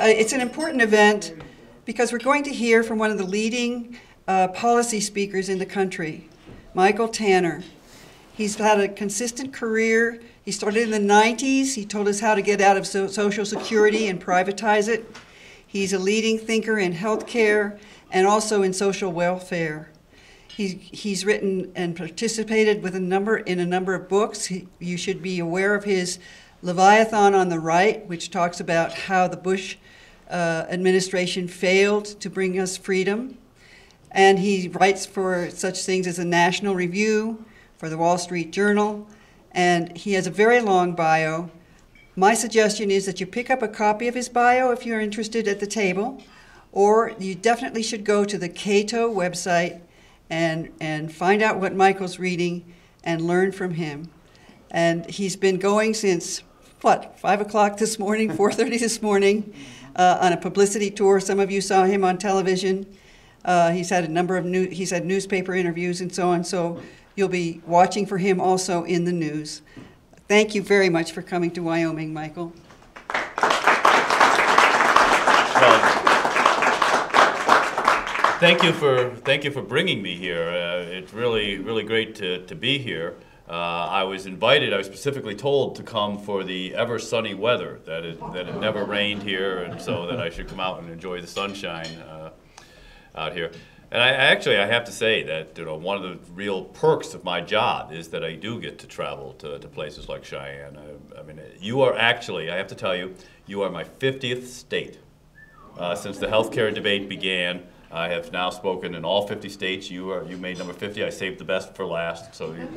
It's an important event because we're going to hear from one of the leading policy speakers in the country, Michael Tanner. He's had a consistent career. He started in the 90s. He told us how to get out of Social Security and privatize it. He's a leading thinker in healthcare and also in social welfare. He's written and participated in a number of books. You should be aware of his Leviathan on the Right, which talks about how the Bush administration failed to bring us freedom. And he writes for such things as the National Review, for the Wall Street Journal, and he has a very long bio. My suggestion is that you pick up a copy of his bio if you're interested at the table, or you definitely should go to the Cato website and find out what Michael's reading and learn from him. And he's been going since, 5 o'clock this morning, 4:30 this morning, on a publicity tour. Some of you saw him on television. He's had a number of he's had newspaper interviews and so on, so you'll be watching for him also in the news. Thank you very much for coming to Wyoming, Michael. Well, thank you for bringing me here. It's really great to be here. I was specifically told to come for the ever sunny weather, that it never rained here, and so that I should come out and enjoy the sunshine out here. And I have to say that one of the real perks of my job is that I do get to travel to places like Cheyenne. I mean, you are actually, I have to tell you, you are my 50th state. Since the healthcare debate began, I have now spoken in all 50 states. You made number 50. I saved the best for last, so you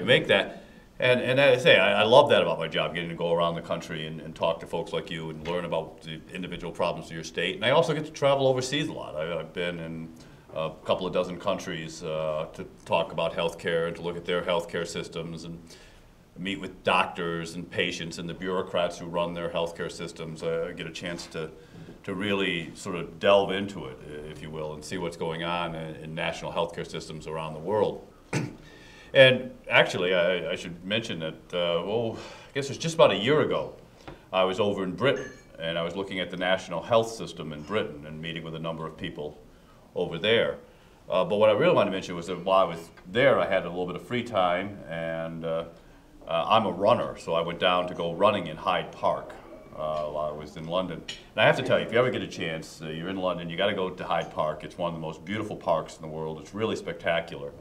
make that. And as I say, I love that about my job, getting to go around the country and talk to folks like you and learn about the individual problems of your state. And I also get to travel overseas a lot. I've been in a couple of dozen countries to talk about healthcare and to look at their healthcare systems and meet with doctors and patients and the bureaucrats who run their healthcare systems. I get a chance to really sort of delve into it, if you will, and see what's going on in national healthcare systems around the world. And actually, I should mention that, I guess it was just about a year ago, I was over in Britain, and I was looking at the national health system in Britain and meeting with a number of people over there. But what I really wanted to mention was that while I was there, I had a little bit of free time, and I'm a runner, so I went down to go running in Hyde Park while I was in London. And I have to tell you, if you ever get a chance, you're in London, you got to go to Hyde Park. It's one of the most beautiful parks in the world. It's really spectacular.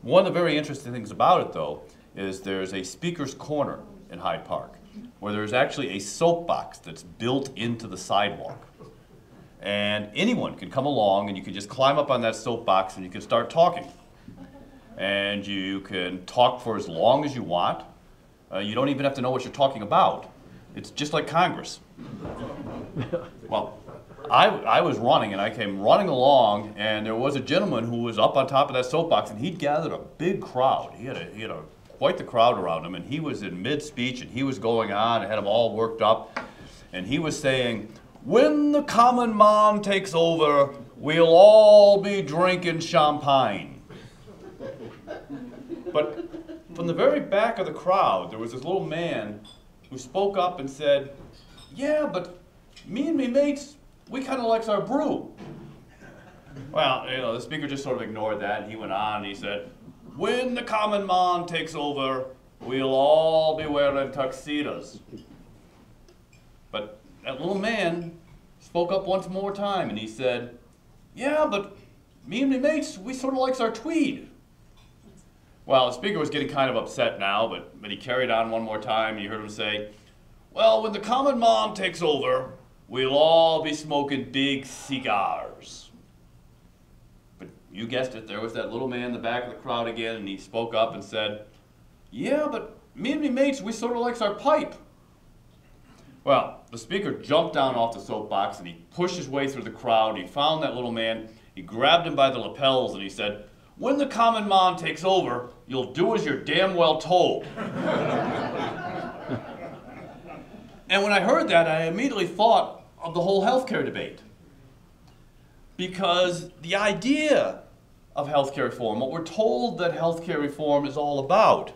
One of the very interesting things about it, though, is there's a speaker's corner in Hyde Park, where there's actually a soapbox that's built into the sidewalk. And anyone can come along and you can just climb up on that soapbox and you can start talking. And you can talk for as long as you want. You don't even have to know what you're talking about. It's just like Congress. Well, I was running and I came running along, and there was a gentleman who was up on top of that soapbox, and he'd gathered a big crowd. He had quite the crowd around him, and he was in mid-speech and he was going on and had them all worked up, and he was saying, "When the common man takes over, we'll all be drinking champagne." But from the very back of the crowd, there was this little man who spoke up and said, "Yeah, but me and me mates, we kind of likes our brew." Well, the speaker just sort of ignored that, and he went on and he said, "When the common man takes over, we'll all be wearing tuxedos." But that little man spoke up once more time, and he said, "Yeah, but me and me mates, we sort of likes our tweed." Well, the speaker was getting kind of upset now, but he carried on one more time, and you heard him say, "Well, when the common man takes over, we'll all be smoking big cigars." But you guessed it, there was that little man in the back of the crowd again, and he spoke up and said, "Yeah, but me and me mates, we sort of likes our pipe." Well, the speaker jumped down off the soapbox, and he pushed his way through the crowd. He found that little man, he grabbed him by the lapels, and he said, "When the common man takes over, you'll do as you're damn well told." And when I heard that, I immediately thought of the whole healthcare debate. Because the idea of healthcare reform, what we're told that healthcare reform is all about,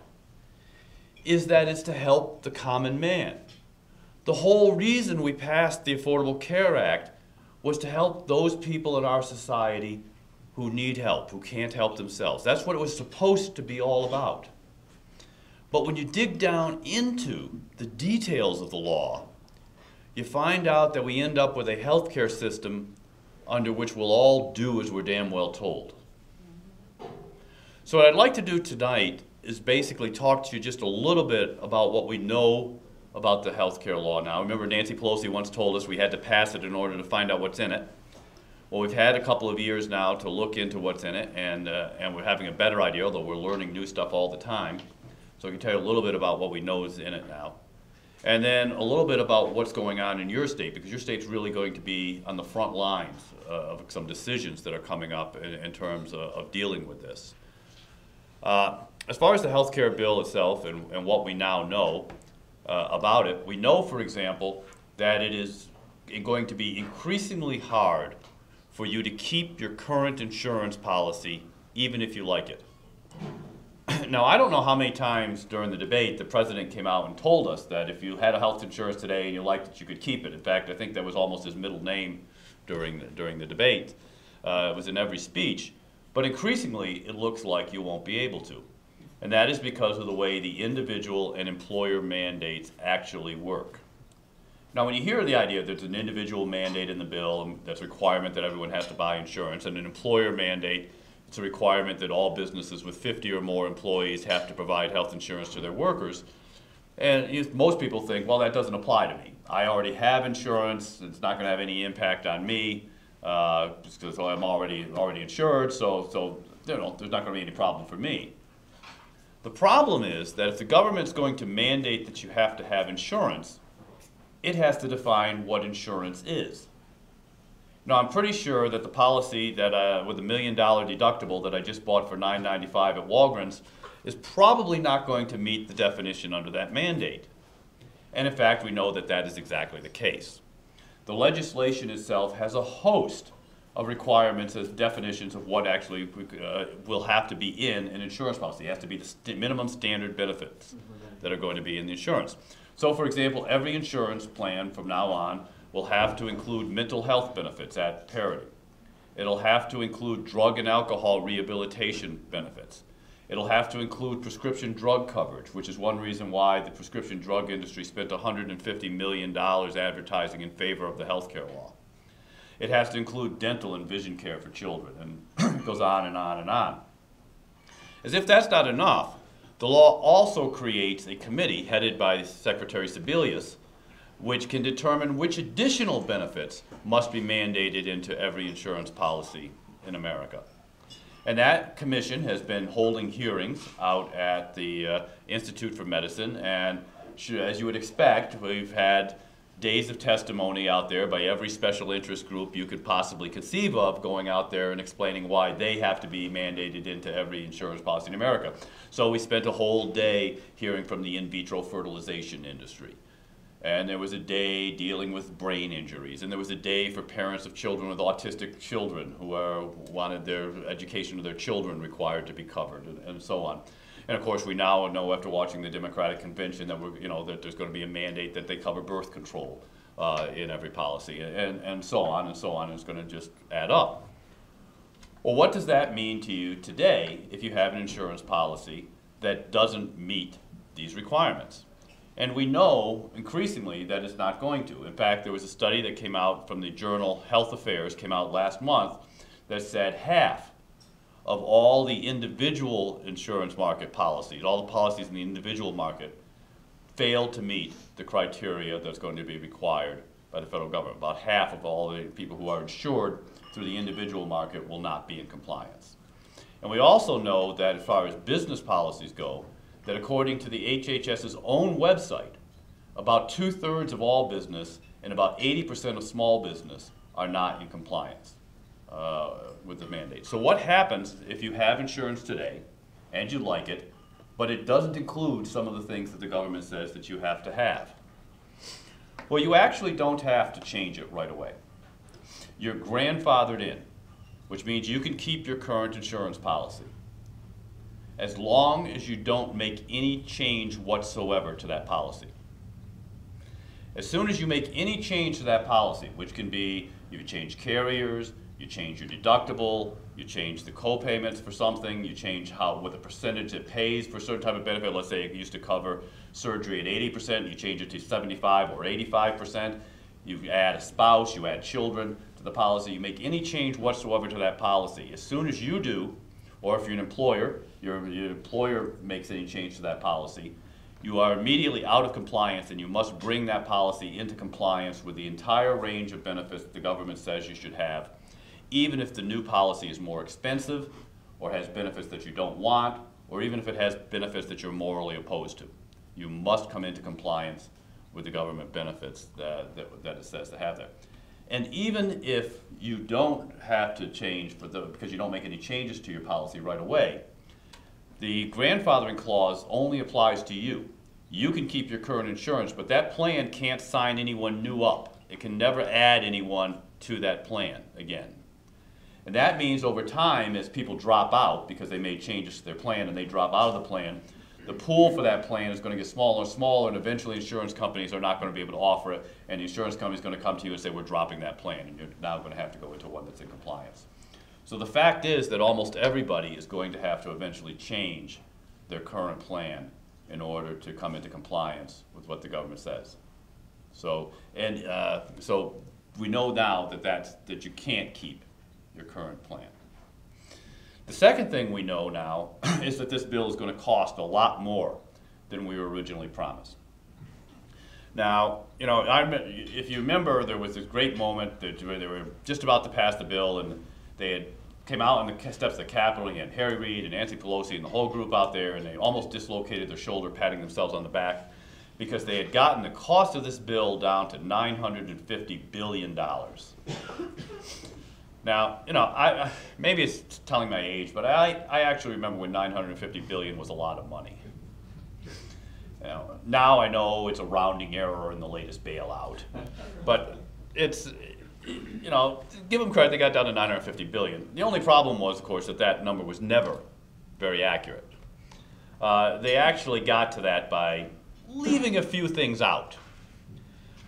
is that it's to help the common man. The whole reason we passed the Affordable Care Act was to help those people in our society who need help, who can't help themselves. That's what it was supposed to be all about. But when you dig down into the details of the law, you find out that we end up with a healthcare system under which we'll all do as we're damn well told. So what I'd like to do tonight is basically talk to you just a little bit about what we know about the healthcare law now. Remember, Nancy Pelosi once told us we had to pass it in order to find out what's in it. Well, we've had a couple of years now to look into what's in it, and we're having a better idea, although we're learning new stuff all the time. So I can tell you a little bit about what we know is in it now. And then a little bit about what's going on in your state, because your state's really going to be on the front lines of some decisions that are coming up in terms of dealing with this. As far as the health care bill itself and what we now know about it, we know, for example, that it is going to be increasingly hard for you to keep your current insurance policy, even if you like it. Now, I don't know how many times during the debate the president came out and told us that if you had a health insurance today and you liked it, you could keep it. In fact, I think that was almost his middle name during the debate. It was in every speech. But increasingly, it looks like you won't be able to. And that is because of the way the individual and employer mandates actually work. Now, when you hear the idea that there's an individual mandate in the bill, and that's a requirement that everyone has to buy insurance, and an employer mandate, it's a requirement that all businesses with 50 or more employees have to provide health insurance to their workers. And most people think, well, that doesn't apply to me. I already have insurance. It's not going to have any impact on me just because I'm already insured. So you know, there's not going to be any problem for me. The problem is that if the government's going to mandate that you have to have insurance, it has to define what insurance is. Now, I'm pretty sure that the policy that with $1 million deductible that I just bought for $9.95 at Walgreens is probably not going to meet the definition under that mandate. And in fact, we know that that is exactly the case. The legislation itself has a host of requirements as definitions of what actually will have to be in an insurance policy. It has to be the minimum standard benefits that are going to be in the insurance. So, for example, every insurance plan from now on will have to include mental health benefits at parity. It'll have to include drug and alcohol rehabilitation benefits. It'll have to include prescription drug coverage, which is one reason why the prescription drug industry spent $150 million advertising in favor of the healthcare law. It has to include dental and vision care for children, and it goes on and on and on. As if that's not enough, the law also creates a committee headed by Secretary Sebelius, which can determine which additional benefits must be mandated into every insurance policy in America. And that commission has been holding hearings out at the Institute for Medicine, and as you would expect, we've had days of testimony out there by every special interest group you could possibly conceive of going out there and explaining why they have to be mandated into every insurance policy in America. So we spent a whole day hearing from the in vitro fertilization industry. And there was a day dealing with brain injuries, and there was a day for parents of children with autistic children who wanted their education of their children required to be covered, and so on. And of course, we now know after watching the Democratic convention that that there's going to be a mandate that they cover birth control in every policy, and so on and so on. And it's going to just add up. Well, what does that mean to you today if you have an insurance policy that doesn't meet these requirements? And we know increasingly that it's not going to. In fact, there was a study that came out from the journal Health Affairs, came out last month, that said half of all the individual insurance market policies, all the policies in the individual market, fail to meet the criteria that's going to be required by the federal government. About half of all the people who are insured through the individual market will not be in compliance. And we also know that as far as business policies go, that according to the HHS's own website, about 2/3 of all business and about 80% of small business are not in compliance with the mandate. So what happens if you have insurance today and you like it, but it doesn't include some of the things that the government says that you have to have? Well, you actually don't have to change it right away. You're grandfathered in, which means you can keep your current insurance policy as long as you don't make any change whatsoever to that policy. As soon as you make any change to that policy, which can be you change carriers, you change your deductible, you change the co-payments for something, you change what the percentage it pays for a certain type of benefit. Let's say it used to cover surgery at 80%, you change it to 75 or 85%. You add a spouse, you add children to the policy, you make any change whatsoever to that policy. As soon as you do, or if you're an employer, your employer makes any change to that policy, you are immediately out of compliance, and you must bring that policy into compliance with the entire range of benefits the government says you should have, even if the new policy is more expensive or has benefits that you don't want, or even if it has benefits that you're morally opposed to. You must come into compliance with the government benefits that it says to have there. And even if you don't have to change because you don't make any changes to your policy right away, the grandfathering clause only applies to you. You can keep your current insurance, but that plan can't sign anyone new up. It can never add anyone to that plan again. And that means over time, as people drop out because they made changes to their plan and they drop out of the plan, the pool for that plan is going to get smaller and smaller, and eventually insurance companies are not going to be able to offer it, and the insurance company is going to come to you and say, we're dropping that plan, and you're now going to have to go into one that's in compliance. So the fact is that almost everybody is going to have to eventually change their current plan in order to come into compliance with what the government says. So we know now that you can't keep your current plan. The second thing we know now is that this bill is going to cost a lot more than we were originally promised. Now, if you remember, there was this great moment that they were just about to pass the bill, and they had came out on the steps of the Capitol, and you had Harry Reid and Nancy Pelosi and the whole group out there, and they almost dislocated their shoulder, patting themselves on the back, because they had gotten the cost of this bill down to $950 billion. Now, maybe it's telling my age, but I actually remember when $950 billion was a lot of money. Now I know it's a rounding error in the latest bailout, but it's, give them credit, they got down to $950 billion. The only problem was, of course, that number was never very accurate. They actually got to that by leaving a few things out.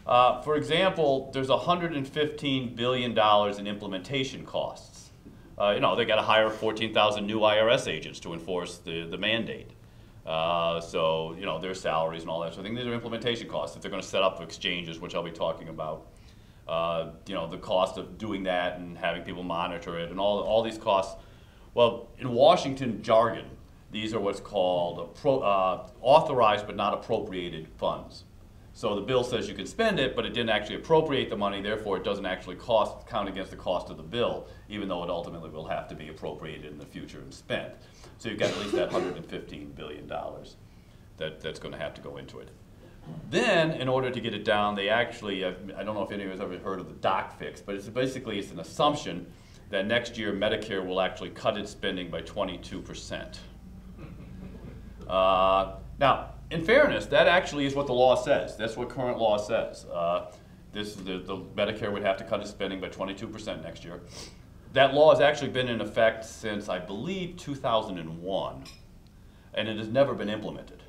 For example, there's $115 billion in implementation costs. They got to hire 14,000 new IRS agents to enforce the mandate. So their salaries and all that sort of thing. These are implementation costs. If they're going to set up exchanges, which I'll be talking about, the cost of doing that and having people monitor it and all these costs. Well, in Washington jargon, these are what's called authorized but not appropriated funds. So the bill says you can spend it, but it didn't actually appropriate the money, therefore it doesn't actually count against the cost of the bill, even though it ultimately will have to be appropriated in the future and spent. So you've got at least that $115 billion that's going to have to go into it. Then, in order to get it down, they actually, I don't know if any of us have ever heard of the doc fix, but it's an assumption that next year Medicare will actually cut its spending by 22%. Now, in fairness, that actually is what the law says. That's what current law says. The Medicare would have to cut its spending by 22% next year. That law has actually been in effect since, I believe, 2001, and it has never been implemented.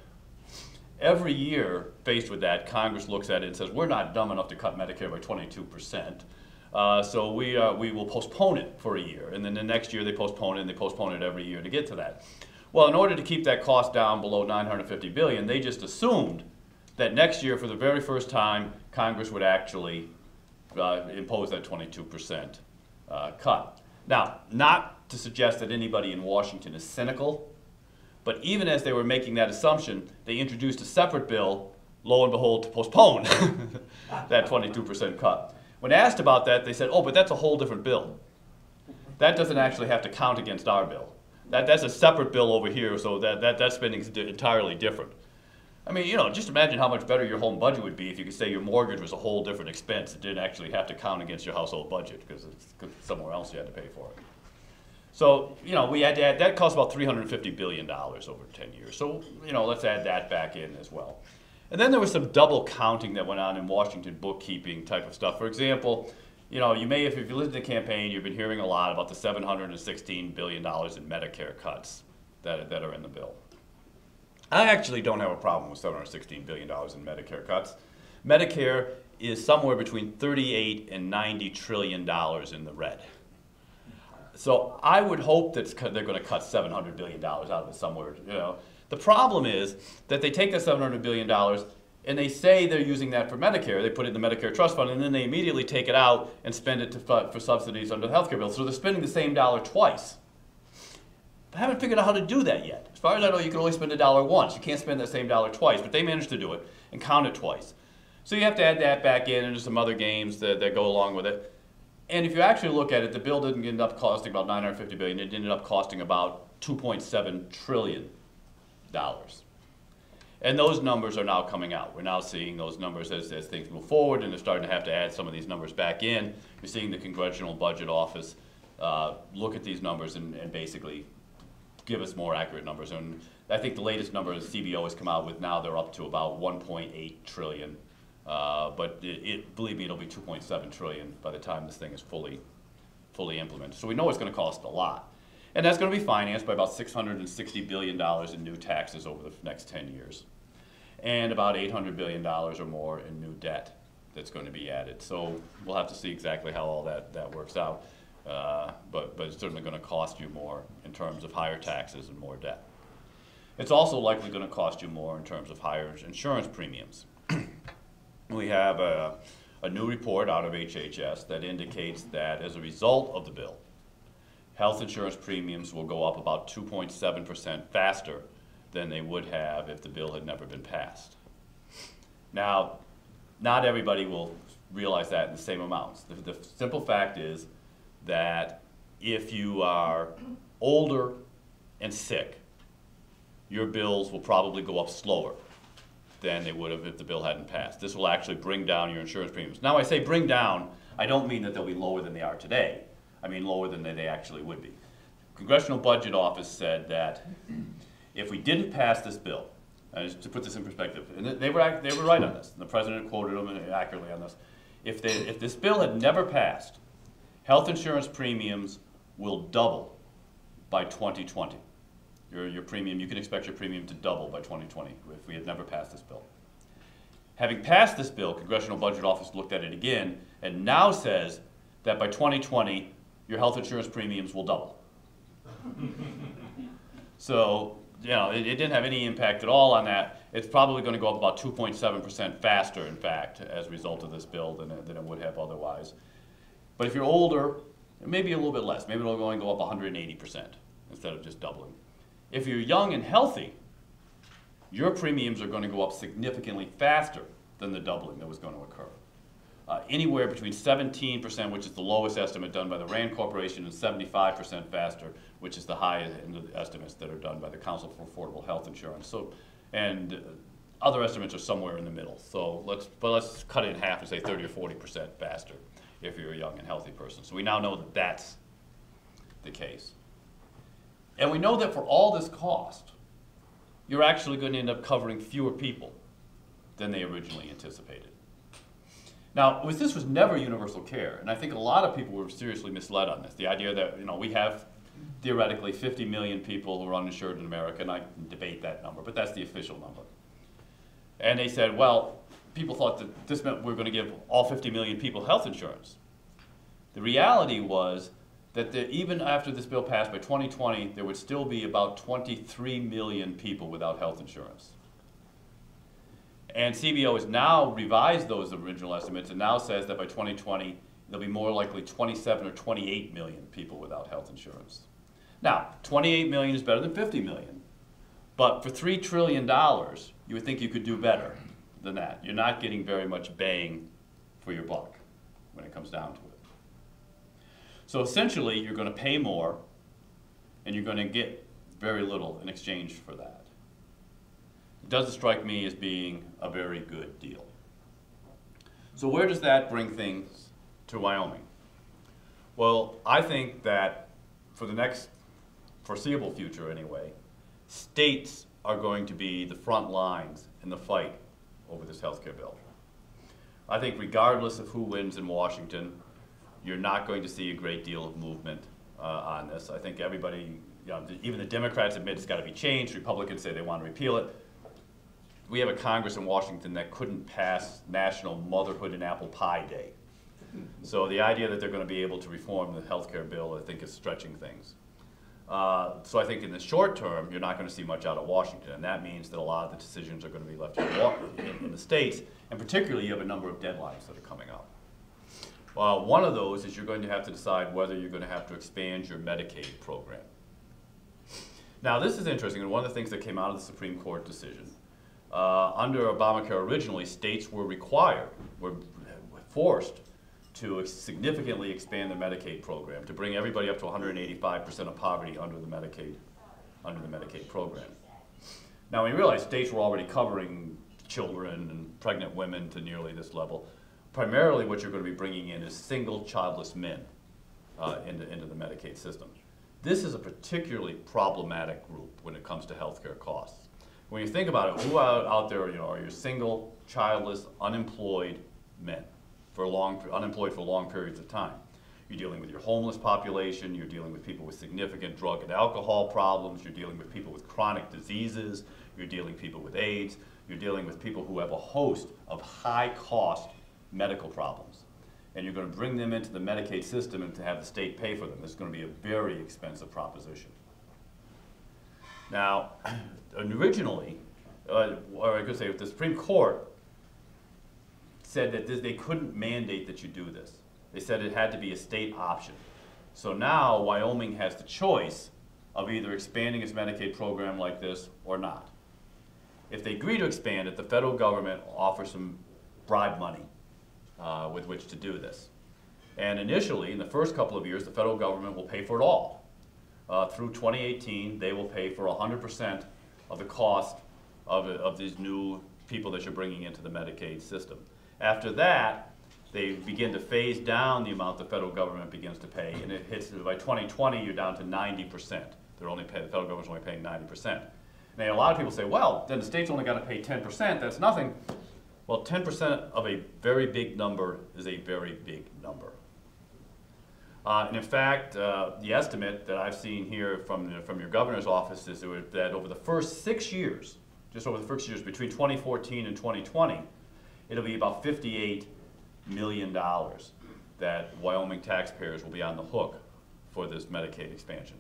Every year, faced with that, Congress looks at it and says, we're not dumb enough to cut Medicare by 22%, so we will postpone it for a year. And then the next year they postpone it, and they postpone it every year to get to that. Well, in order to keep that cost down below $950 billion, they just assumed that next year, for the very first time, Congress would actually impose that 22% cut. Now, not to suggest that anybody in Washington is cynical, but even as they were making that assumption, they introduced a separate bill, lo and behold, to postpone that 22% cut. When asked about that, they said, oh, but that's a whole different bill. That doesn't actually have to count against our bill. That's a separate bill over here, so that spending is entirely different. I mean, just imagine how much better your home budget would be if you could say your mortgage was a whole different expense. It didn't actually have to count against your household budget because it's somewhere else you had to pay for it. So, we had to add, that cost about $350 billion over 10 years. So, let's add that back in as well. And then there was some double counting that went on in Washington bookkeeping type of stuff. For example, you may, if you listen to the campaign, you've been hearing a lot about the $716 billion in Medicare cuts that are in the bill. I actually don't have a problem with $716 billion in Medicare cuts, Medicare is somewhere between 38 and 90 trillion dollars in the red. So I would hope that they're going to cut $700 billion out of it somewhere. You know, the problem is that they take the $700 billion and they say they're using that for Medicare. They put it in the Medicare trust fund, and then they immediately take it out and spend it for subsidies under the health care bill. So they're spending the same dollar twice. I haven't figured out how to do that yet. As far as I know, you can only spend a dollar once. You can't spend that same dollar twice, but they managed to do it and count it twice. So you have to add that back in and just some other games that go along with it. And if you actually look at it, the bill didn't end up costing about $950 billion. It ended up costing about $2.7 trillion. And those numbers are now coming out. We're now seeing those numbers as things move forward, and they're starting to have to add some of these numbers back in. You're seeing the Congressional Budget Office look at these numbers and basically give us more accurate numbers. And I think the latest number the CBO has come out with now, they're up to about 1.8 trillion. But believe me, it'll be 2.7 trillion by the time this thing is fully implemented. So we know it's going to cost a lot. And that's going to be financed by about $660 billion in new taxes over the next 10 years. And about $800 billion or more in new debt that's going to be added. So we'll have to see exactly how all that works out. But it's certainly going to cost you more in terms of higher taxes and more debt. It's also likely going to cost you more in terms of higher insurance premiums. We have a new report out of HHS that indicates that as a result of the bill, health insurance premiums will go up about 2.7% faster than they would have if the bill had never been passed. Now, not everybody will realize that in the same amounts. The simple fact is that if you are older and sick, your bills will probably go up slower than they would have if the bill hadn't passed. This will actually bring down your insurance premiums. Now, I say bring down, I don't mean that they'll be lower than they are today. I mean lower than they actually would be. Congressional Budget Office said that if we didn't pass this bill, just to put this in perspective, and they were right on this, and the president quoted them accurately on this, if this bill had never passed, health insurance premiums will double by 2020. Your premium, you can expect your premium to double by 2020 if we had never passed this bill. Having passed this bill, Congressional Budget Office looked at it again and now says that by 2020, your health insurance premiums will double. So, you know, it didn't have any impact at all on that. It's probably going to go up about 2.7% faster, in fact, as a result of this bill than it would have otherwise. But if you're older, maybe a little bit less. Maybe it'll only go up 180% instead of just doubling. If you're young and healthy, your premiums are going to go up significantly faster than the doubling that was going to occur. Anywhere between 17%, which is the lowest estimate done by the RAND Corporation, and 75% faster, which is the highest end of the estimates that are done by the Council for Affordable Health Insurance. So, and other estimates are somewhere in the middle. So let's cut it in half and say 30 or 40% faster if you're a young and healthy person. So we now know that that's the case. And we know that for all this cost, you're actually going to end up covering fewer people than they originally anticipated. Now, this was never universal care, and I think a lot of people were seriously misled on this. The idea that, you know, we have theoretically 50 million people who are uninsured in America, and I can debate that number, but that's the official number. And they said, well, people thought that this meant we were going to give all 50 million people health insurance. The reality was that even after this bill passed by 2020, there would still be about 23 million people without health insurance. And CBO has now revised those original estimates and now says that by 2020, there'll be more likely 27 or 28 million people without health insurance. Now, 28 million is better than 50 million, but for $3 trillion, you would think you could do better than that. You're not getting very much bang for your buck when it comes down to it. So essentially, you're going to pay more, and you're going to get very little in exchange for that. It doesn't strike me as being a very good deal. So where does that bring things to Wyoming? Well, I think that for the next foreseeable future anyway, states are going to be the front lines in the fight over this health care bill. I think regardless of who wins in Washington, you're not going to see a great deal of movement on this. I think everybody, you know, even the Democrats admit it's got to be changed. Republicans say they want to repeal it. we have a Congress in Washington that couldn't pass National Motherhood and Apple Pie Day. So the idea that they're going to be able to reform the health care bill, I think, is stretching things. So I think in the short term, you're not going to see much out of Washington, and that means that a lot of the decisions are going to be left in the states, and particularly you have a number of deadlines that are coming up. One of those is you're going to have to decide whether you're going to have to expand your Medicaid program. Now this is interesting, and one of the things that came out of the Supreme Court decision, under Obamacare originally, states were forced to significantly expand the Medicaid program, to bring everybody up to 185% of poverty under the Medicaid program. Now we realize states were already covering children and pregnant women to nearly this level. Primarily what you're going to be bringing in is single childless men into the Medicaid system. This is a particularly problematic group when it comes to healthcare costs. When you think about it, who out there are your single, childless, unemployed men? Unemployed for long periods of time. You're dealing with your homeless population, you're dealing with people with significant drug and alcohol problems, you're dealing with people with chronic diseases, you're dealing with people with AIDS, you're dealing with people who have a host of high-cost medical problems. And you're going to bring them into the Medicaid system and to have the state pay for them. This is going to be a very expensive proposition. Now, originally, or I could say the Supreme Court said that they couldn't mandate that you do this. They said it had to be a state option. So now Wyoming has the choice of either expanding its Medicaid program like this or not. If they agree to expand it, the federal government will offer some bribe money with which to do this. And initially, in the first couple of years, the federal government will pay for it all. Through 2018, they will pay for 100% of the cost of these new people that you're bringing into the Medicaid system. After that, they begin to phase down the amount the federal government begins to pay, and it hits, by 2020, you're down to 90%. The federal government's only paying 90%. Now, a lot of people say, well, then the state's only got to pay 10%, that's nothing. Well, 10% of a very big number is a very big number. And in fact, the estimate that I've seen here from your governor's office is that over the first 6 years, just over the first years between 2014 and 2020, it'll be about $58 million that Wyoming taxpayers will be on the hook for this Medicaid expansion.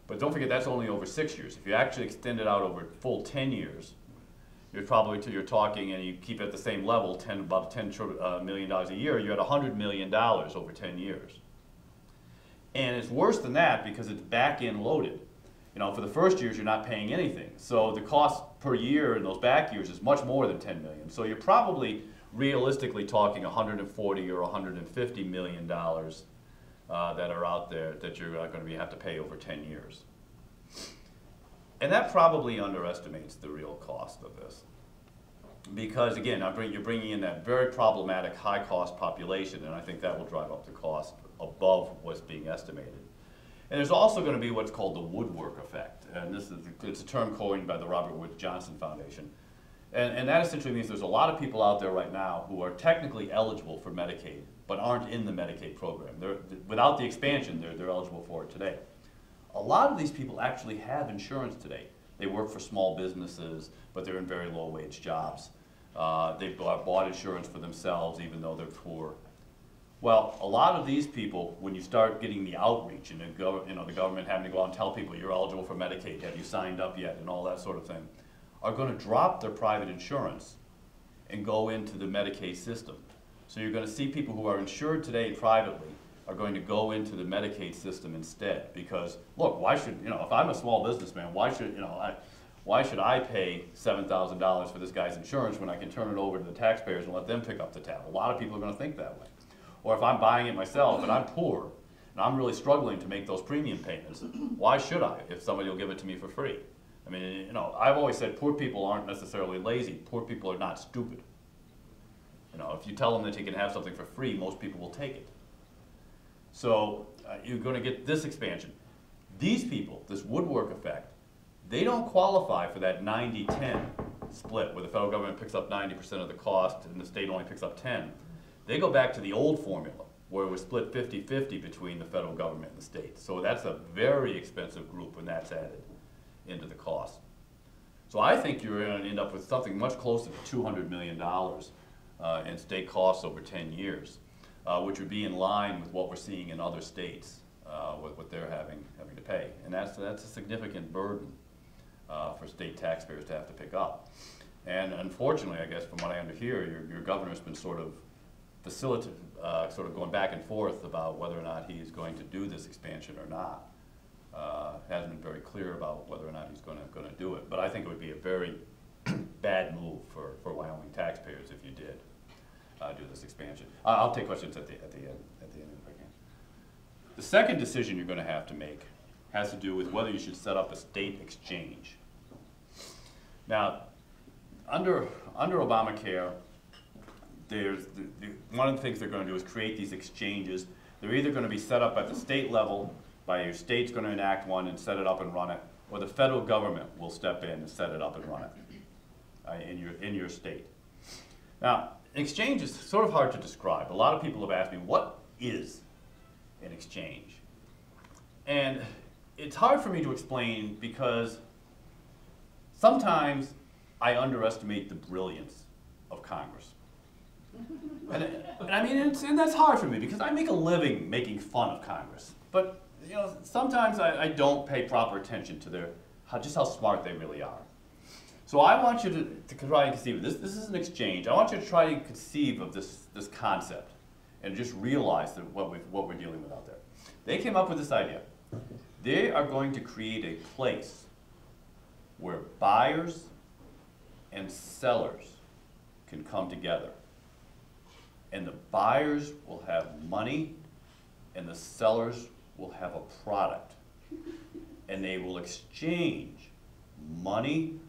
But don't forget, that's only over 6 years. If you actually extend it out over a full 10 years, you're talking, and you keep it at the same level, about $10 million a year, you're at $100 million over 10 years. And it's worse than that because it's back-end loaded. For the first years, you're not paying anything. So the cost per year in those back years is much more than $10 million. So you're probably realistically talking $140 or $150 million that are out there that you're going to have to pay over 10 years. And that probably underestimates the real cost of this. Because again, you're bringing in that very problematic high-cost population, and I think that will drive up the cost above what's being estimated. And there's also going to be what's called the Woodwork Effect. And it's a term coined by the Robert Wood Johnson Foundation. And that essentially means there's a lot of people out there right now who are technically eligible for Medicaid, but aren't in the Medicaid program. Without the expansion, they're eligible for it today. A lot of these people actually have insurance today. They work for small businesses, but they're in very low-wage jobs. They've bought insurance for themselves, even though they're poor. Well, a lot of these people, when you start getting the outreach and the government having to go out and tell people you're eligible for Medicaid, have you signed up yet, and all that sort of thing, are going to drop their private insurance and go into the Medicaid system. So you're going to see people who are insured today privately are going to go into the Medicaid system instead. Because look, why should if I'm a small businessman, why should I pay $7,000 for this guy's insurance when I can turn it over to the taxpayers and let them pick up the tab? A lot of people are going to think that way. Or if I'm buying it myself and I'm poor and I'm really struggling to make those premium payments, why should I if somebody will give it to me for free? I mean, I've always said poor people aren't necessarily lazy. Poor people are not stupid. If you tell them that you can have something for free, most people will take it. So you're going to get this expansion. These people, this Woodwork Effect, they don't qualify for that 90-10 split where the federal government picks up 90% of the cost and the state only picks up 10. They go back to the old formula where it was split 50-50 between the federal government and the state. So that's a very expensive group when that's added into the cost. So I think you're going to end up with something much closer to $200 million in state costs over 10 years, which would be in line with what we're seeing in other states, with what they're having to pay. And that's a significant burden for state taxpayers to have to pick up. And unfortunately, I guess from what I underhear, your governor's been sort of sort of going back and forth about whether or not he's going to do this expansion or not. Hasn't been very clear about whether or not he's going to do it. But I think it would be a very bad move for Wyoming taxpayers if you did do this expansion. I'll take questions at the end if I can. The second decision you're going to have to make has to do with whether you should set up a state exchange. Now, under Obamacare, one of the things they're going to do is create these exchanges. They're either going to be set up at the state level, by your state's going to enact one and set it up and run it, or the federal government will step in and set it up and run it in your state. Now, an exchange is sort of hard to describe. A lot of people have asked me, what is an exchange? And it's hard for me to explain because sometimes I underestimate the brilliance of Congress. And I mean, and that's hard for me because I make a living making fun of Congress. But you know, sometimes I don't pay proper attention to just how smart they really are. So I want you to try and conceive of this. This is an exchange. I want you to try and conceive of this concept and just realize that what we're dealing with out there. They came up with this idea. They are going to create a place where buyers and sellers can come together. And the buyers will have money and the sellers will have a product. And they will exchange money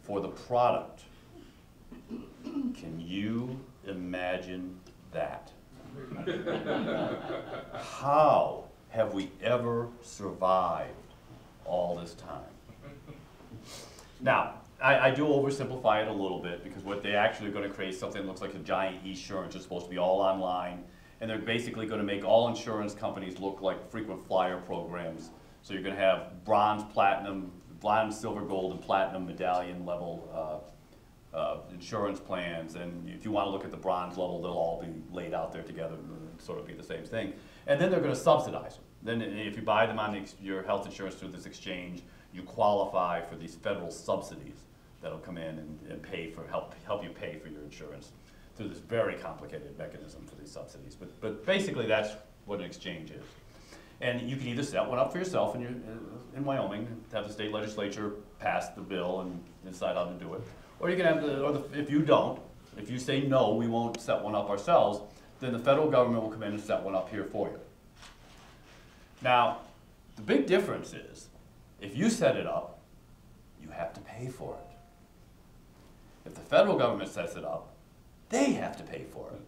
for the product. Can you imagine that? How have we ever survived all this time? Now, I do oversimplify it a little bit because what they actually are going to create is something that looks like a giant e-insurance. It's supposed to be all online. And they're basically going to make all insurance companies look like frequent flyer programs. So you're going to have bronze, silver, gold, and platinum medallion level insurance plans. And if you want to look at the bronze level, they'll all be laid out there together and sort of be the same thing. And then they're going to subsidize them. Then if you buy them on your health insurance through this exchange, you qualify for these federal subsidies that'll come in and pay for help you pay for your insurance through this very complicated mechanism for these subsidies. But basically that's what an exchange is. And you can either set one up for yourself in Wyoming, have the state legislature pass the bill and decide how to do it. Or you can have if you don't, if you say no, we won't set one up ourselves, then the federal government will come in and set one up here for you. Now, the big difference is, if you set it up, you have to pay for it. If the federal government sets it up, they have to pay for it.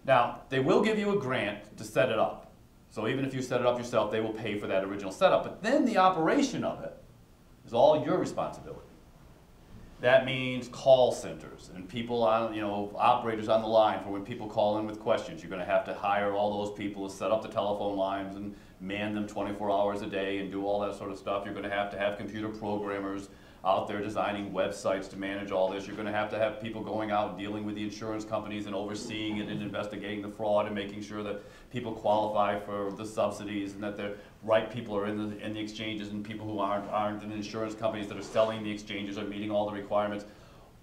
Now, they will give you a grant to set it up. So even if you set it up yourself, they will pay for that original setup. But then the operation of it is all your responsibility. That means call centers and people on, operators on the line for when people call in with questions. You're going to have to hire all those people to set up the telephone lines and man them 24 hours a day and do all that sort of stuff. You're going to have computer programmers out there designing websites to manage all this. You're going to have people going out and dealing with the insurance companies and overseeing it and investigating the fraud and making sure that people qualify for the subsidies and that the right people are in the exchanges and people who aren't in the insurance companies that are selling the exchanges are meeting all the requirements.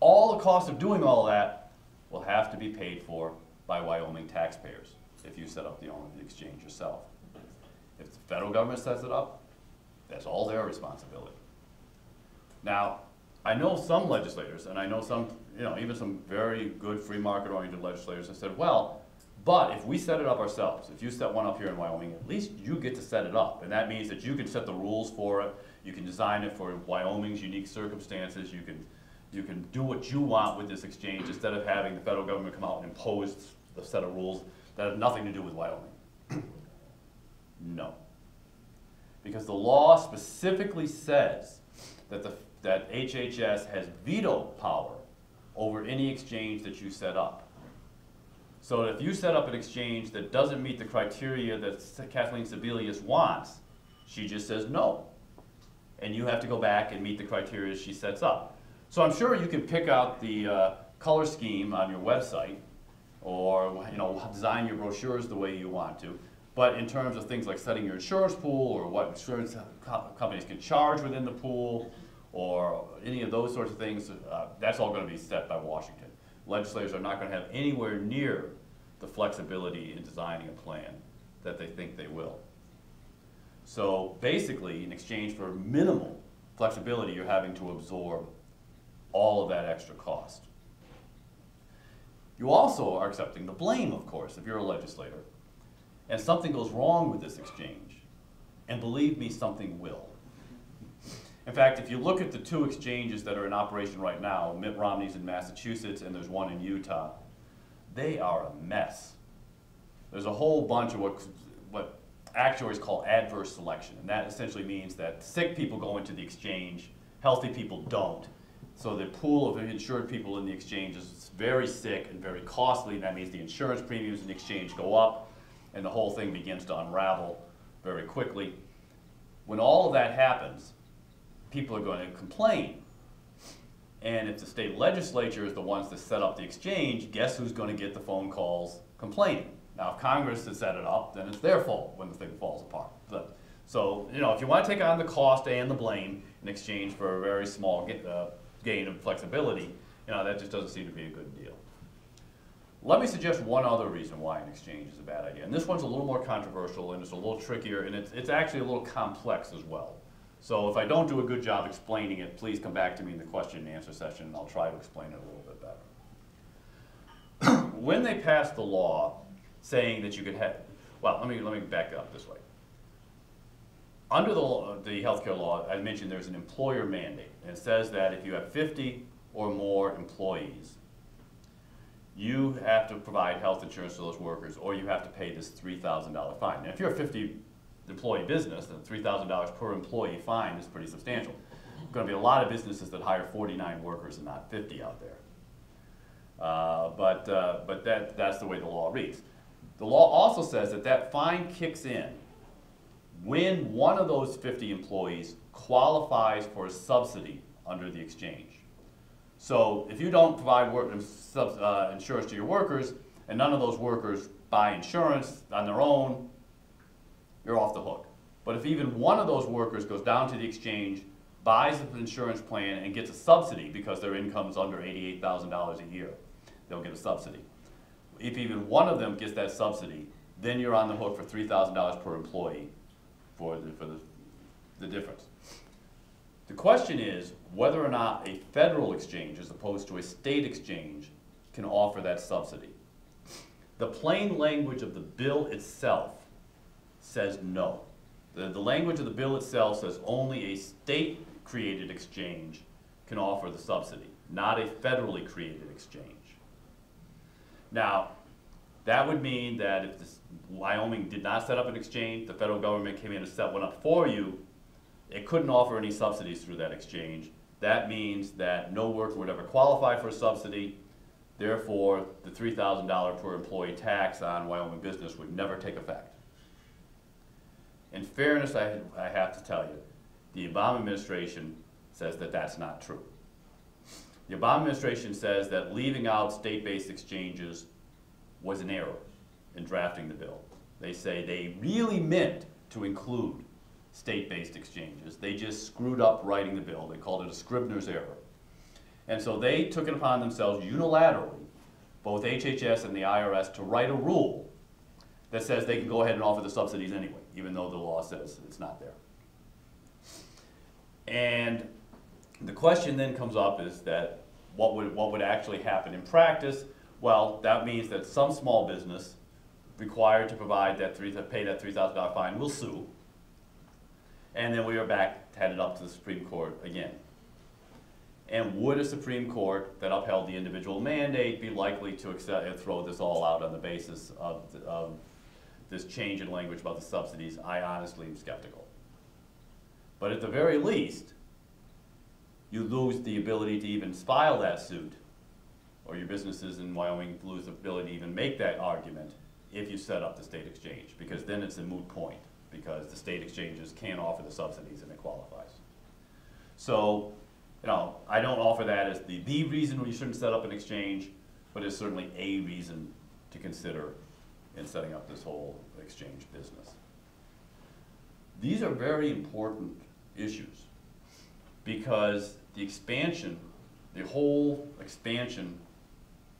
All the cost of doing all that will have to be paid for by Wyoming taxpayers if you set up the exchange yourself. If the federal government sets it up, that's all their responsibility. Now, I know some legislators, and I know some, even some very good free market-oriented legislators have said, well, but if we set it up ourselves, if you set one up here in Wyoming, at least you get to set it up. And that means that you can set the rules for it, you can design it for Wyoming's unique circumstances, you can do what you want with this exchange instead of having the federal government come out and impose the set of rules that have nothing to do with Wyoming. No. Because the law specifically says that HHS has veto power over any exchange that you set up. So if you set up an exchange that doesn't meet the criteria that Kathleen Sebelius wants, she just says no. and you have to go back and meet the criteria she sets up. So I'm sure you can pick out the color scheme on your website, or design your brochures the way you want to. But in terms of things like setting your insurance pool, or what insurance companies can charge within the pool, or any of those sorts of things, that's all going to be set by Washington. Legislators are not going to have anywhere near the flexibility in designing a plan that they think they will. So basically, in exchange for minimal flexibility, you're having to absorb all of that extra cost. You also are accepting the blame, of course, if you're a legislator, and something goes wrong with this exchange. And believe me, something will. In fact, if you look at the two exchanges that are in operation right now, Mitt Romney's in Massachusetts and there's one in Utah, they are a mess. There's a whole bunch of what actuaries call adverse selection, and that essentially means that sick people go into the exchange, healthy people don't. So the pool of insured people in the exchange is very sick and very costly, and that means the insurance premiums in the exchange go up, and the whole thing begins to unravel very quickly. When all of that happens, people are going to complain. And if the state legislature is the ones that set up the exchange, guess who's going to get the phone calls complaining? Now, if Congress has set it up, then it's their fault when the thing falls apart. So, if you want to take on the cost and the blame in exchange for a very small gain of flexibility, that just doesn't seem to be a good deal. Let me suggest one other reason why an exchange is a bad idea. And this one's a little more controversial, and it's a little trickier, and it's actually a little complex as well. So if I don't do a good job explaining it, please come back to me in the question and answer session, and I'll try to explain it a little bit better. When they passed the law saying that you could have, well, let me back up this way. Under the healthcare law, I mentioned there's an employer mandate, and it says that if you have 50 or more employees, you have to provide health insurance to those workers, or you have to pay this $3,000 fine. Now, if you're a 50-employee business, then $3,000 per employee fine is pretty substantial. There's going to be a lot of businesses that hire 49 workers and not 50 out there. But that's the way the law reads. The law also says that fine kicks in when one of those 50 employees qualifies for a subsidy under the exchange. So if you don't provide insurance to your workers, and none of those workers buy insurance on their own, you're off the hook. But if even one of those workers goes down to the exchange, buys an insurance plan, and gets a subsidy because their income is under $88,000 a year, they'll get a subsidy. If even one of them gets that subsidy, then you're on the hook for $3,000 per employee for the difference. The question is whether or not a federal exchange, as opposed to a state exchange, can offer that subsidy. The plain language of the bill itself says no. The language of the bill itself says only a state-created exchange can offer the subsidy, not a federally created exchange. Now, that would mean that if Wyoming did not set up an exchange, the federal government came in and set one up for you, it couldn't offer any subsidies through that exchange. That means that no worker would ever qualify for a subsidy. Therefore, the $3,000 per employee tax on Wyoming business would never take effect. In fairness, I have to tell you, the Obama administration says that that's not true. The Obama administration says that leaving out state-based exchanges was an error in drafting the bill. They say they really meant to include state-based exchanges. They just screwed up writing the bill. They called it a Scribner's error. And so they took it upon themselves unilaterally, both HHS and the IRS, to write a rule that says they can go ahead and offer the subsidies anyway, even though the law says it's not there. And the question then comes up is that what would actually happen in practice? Well, that means that some small business required to pay that $3,000 fine will sue, and then we are back headed up to the Supreme Court again. And would a Supreme Court that upheld the individual mandate be likely to accept and throw this all out on the basis of this change in language about the subsidies? I honestly am skeptical. But at the very least, you lose the ability to even file that suit, or your businesses in Wyoming lose the ability to even make that argument if you set up the state exchange, because then it's a moot point, because the state exchanges can't offer the subsidies and it qualifies. So, I don't offer that as the reason you shouldn't set up an exchange, but it's certainly a reason to consider in setting up this whole exchange business. These are very important issues because the whole expansion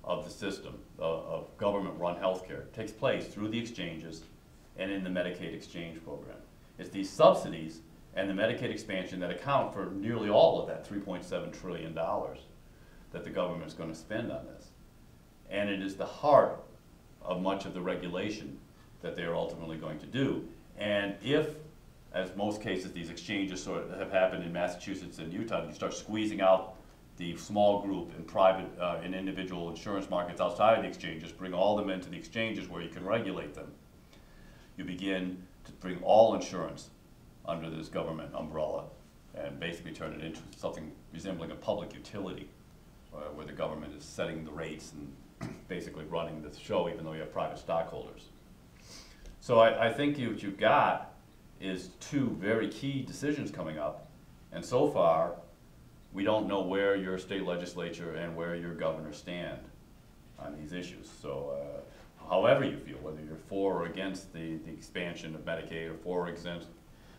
of the system of government-run healthcare takes place through the exchanges and in the Medicaid exchange program. It's these subsidies and the Medicaid expansion that account for nearly all of that $3.7 trillion that the government is going to spend on this. And it is the heart of much of the regulation that they are ultimately going to do. And if, as most cases, these exchanges sort of have happened in Massachusetts and Utah, you start squeezing out the small group and private and individual insurance markets outside of the exchanges, bring all them into the exchanges where you can regulate them. You begin to bring all insurance under this government umbrella and basically turn it into something resembling a public utility where the government is setting the rates and basically running the show even though you have private stockholders. So I think what you've got is two very key decisions coming up, and so far we don't know where your state legislature and where your governor stand on these issues. So however you feel, whether you're for or against the expansion of Medicaid or for or against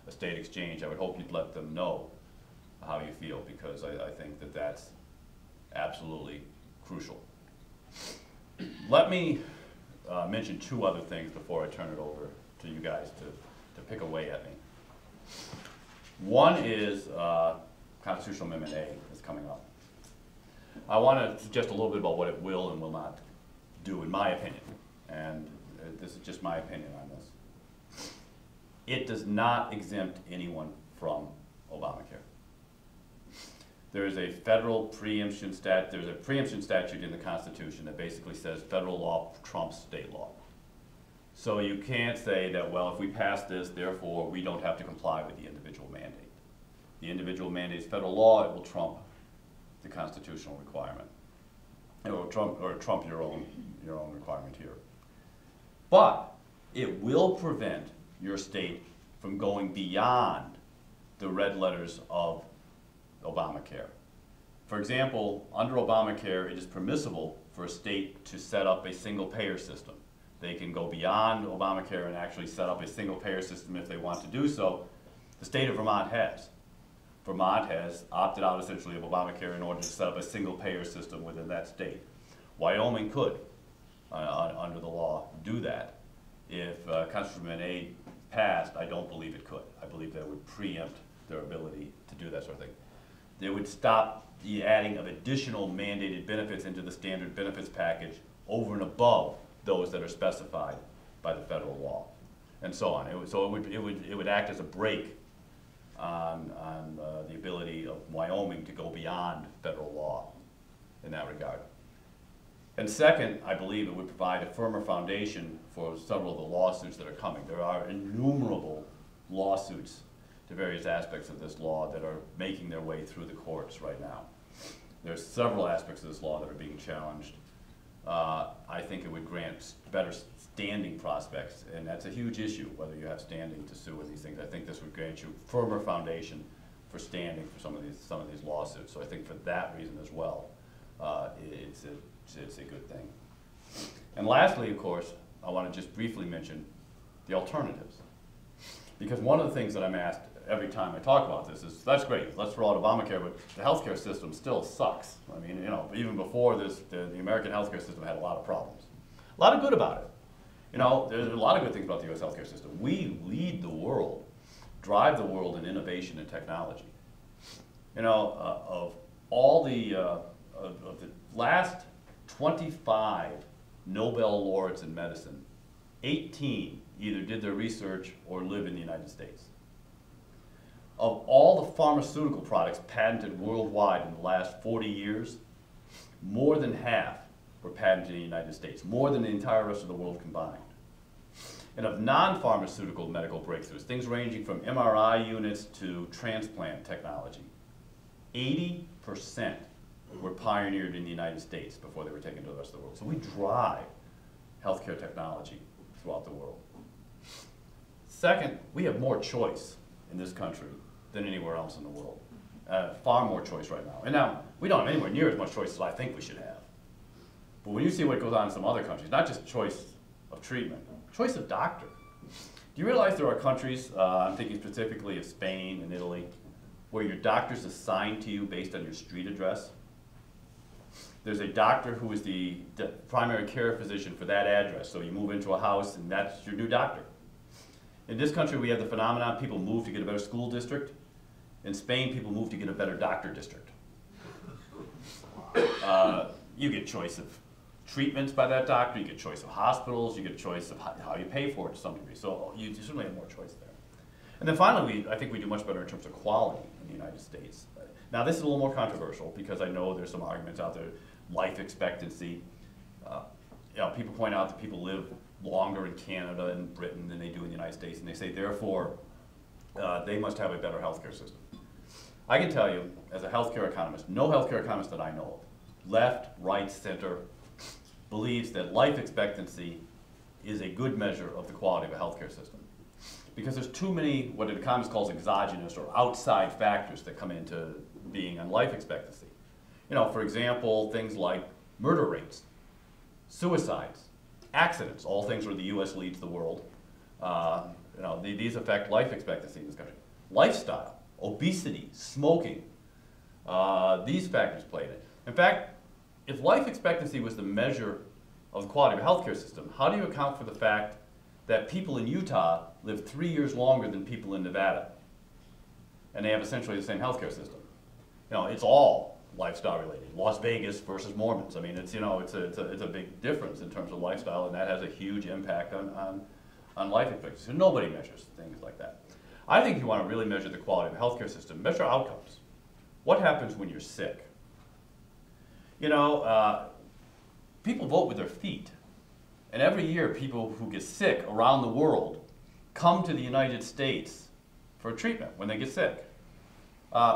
a state exchange, I would hope you'd let them know how you feel, because I think that that's absolutely crucial. Let me mention two other things before I turn it over to you guys to pick away at me. One is Constitutional Amendment A is coming up. I want to suggest a little bit about what it will and will not do, in my opinion, and this is just my opinion on this. It does not exempt anyone from Obamacare. There is a federal preemption there's a preemption statute in the Constitution that basically says federal law trumps state law. So you can't say that, well, if we pass this, therefore we don't have to comply with the individual mandate. The individual mandate is federal law, it will trump the constitutional requirement. It will trump your own requirement here. But it will prevent your state from going beyond the red letters of Obamacare. For example, under Obamacare, it is permissible for a state to set up a single payer system. They can go beyond Obamacare and actually set up a single payer system if they want to do so. The state of Vermont has. Vermont has opted out essentially of Obamacare in order to set up a single payer system within that state. Wyoming could, under the law, do that. If Constitutional Amendment A passed, I don't believe it could. I believe that would preempt their ability to do that sort of thing. They would stop the adding of additional mandated benefits into the standard benefits package over and above those that are specified by the federal law, and so on. It would act as a brake on the ability of Wyoming to go beyond federal law in that regard. And second, I believe it would provide a firmer foundation for several of the lawsuits that are coming. There are innumerable lawsuits to various aspects of this law that are making their way through the courts right now. There's several aspects of this law that are being challenged. I think it would grant better standing prospects, and that's a huge issue, whether you have standing to sue in these things. I think this would grant you firmer foundation for standing for some of these lawsuits. So I think for that reason as well, it's a good thing. And lastly, of course, I want to just briefly mention the alternatives, because one of the things that I'm asked every time I talk about this is, that's great, let's roll out Obamacare, but the healthcare system still sucks. I mean, even before this, the American healthcare system had a lot of problems. A lot of good about it. There's a lot of good things about the U.S. healthcare system. We lead the world, drive the world in innovation and technology. Of all of the last 25 Nobel laureates in medicine, 18 either did their research or live in the United States. Of all the pharmaceutical products patented worldwide in the last 40 years, more than half were patented in the United States, more than the entire rest of the world combined. And of non-pharmaceutical medical breakthroughs, things ranging from MRI units to transplant technology, 80% were pioneered in the United States before they were taken to the rest of the world. So we drive healthcare technology throughout the world. Second, we have more choice in this country than anywhere else in the world. far more choice right now. And now, we don't have anywhere near as much choice as I think we should have. But when you see what goes on in some other countries, not just choice of treatment, choice of doctor. Do you realize there are countries, I'm thinking specifically of Spain and Italy, where your doctor's assigned to you based on your street address? There's a doctor who is the primary care physician for that address. So you move into a house and that's your new doctor. In this country, we have the phenomenon people move to get a better school district. In Spain, people move to get a better doctor district. You get choice of treatments by that doctor, you get choice of hospitals, you get choice of how you pay for it to some degree. So you certainly have more choice there. And then finally, I think we do much better in terms of quality in the United States. Now this is a little more controversial because I know there's some arguments out there. Life expectancy. People point out that people live longer in Canada and Britain than they do in the United States, and they say therefore they must have a better healthcare system. I can tell you, as a healthcare economist, no healthcare economist that I know of, left, right, center, believes that life expectancy is a good measure of the quality of a healthcare system. Because there's too many, what an economist calls exogenous or outside factors that come into being on life expectancy. For example, things like murder rates, suicides, accidents, all things where the U.S. leads the world. These affect life expectancy in this country. Lifestyle, obesity, smoking, these factors play in it. In fact, if life expectancy was the measure of the quality of a healthcare system, how do you account for the fact that people in Utah live 3 years longer than people in Nevada? And they have essentially the same healthcare system. It's all lifestyle related. Las Vegas versus Mormons. I mean, it's a big difference in terms of lifestyle, and that has a huge impact on life expectancy. So nobody measures things like that. I think if you want to really measure the quality of a healthcare system, measure outcomes. What happens when you're sick? People vote with their feet. And every year, people who get sick around the world come to the United States for treatment when they get sick.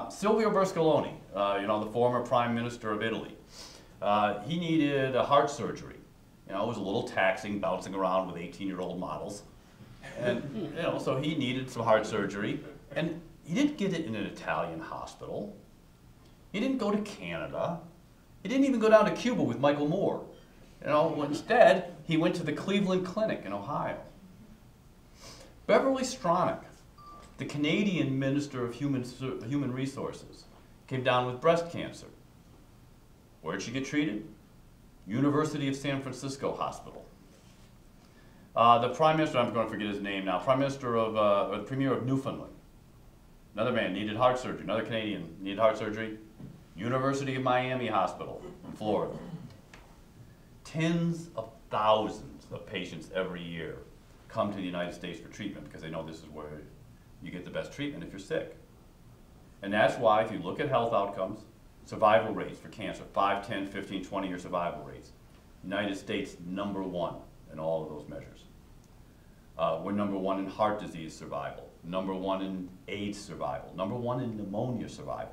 Silvio Berlusconi, the former prime minister of Italy, he needed a heart surgery. It was a little taxing, bouncing around with 18-year-old models. And, so he needed some heart surgery. And he didn't get it in an Italian hospital. He didn't go to Canada. He didn't even go down to Cuba with Michael Moore. Instead, he went to the Cleveland Clinic in Ohio. Beverly Stronach, the Canadian Minister of Human Resources, came down with breast cancer. Where did she get treated? University of San Francisco Hospital. The Prime Minister, I'm going to forget his name now, the Premier of Newfoundland. Another man needed heart surgery, another Canadian needed heart surgery. University of Miami Hospital in Florida. Tens of thousands of patients every year come to the United States for treatment because they know this is where you get the best treatment if you're sick. And that's why if you look at health outcomes, survival rates for cancer, 5, 10, 15, 20-year survival rates, United States #1 in all of those measures. We're #1 in heart disease survival, #1 in AIDS survival, #1 in pneumonia survival.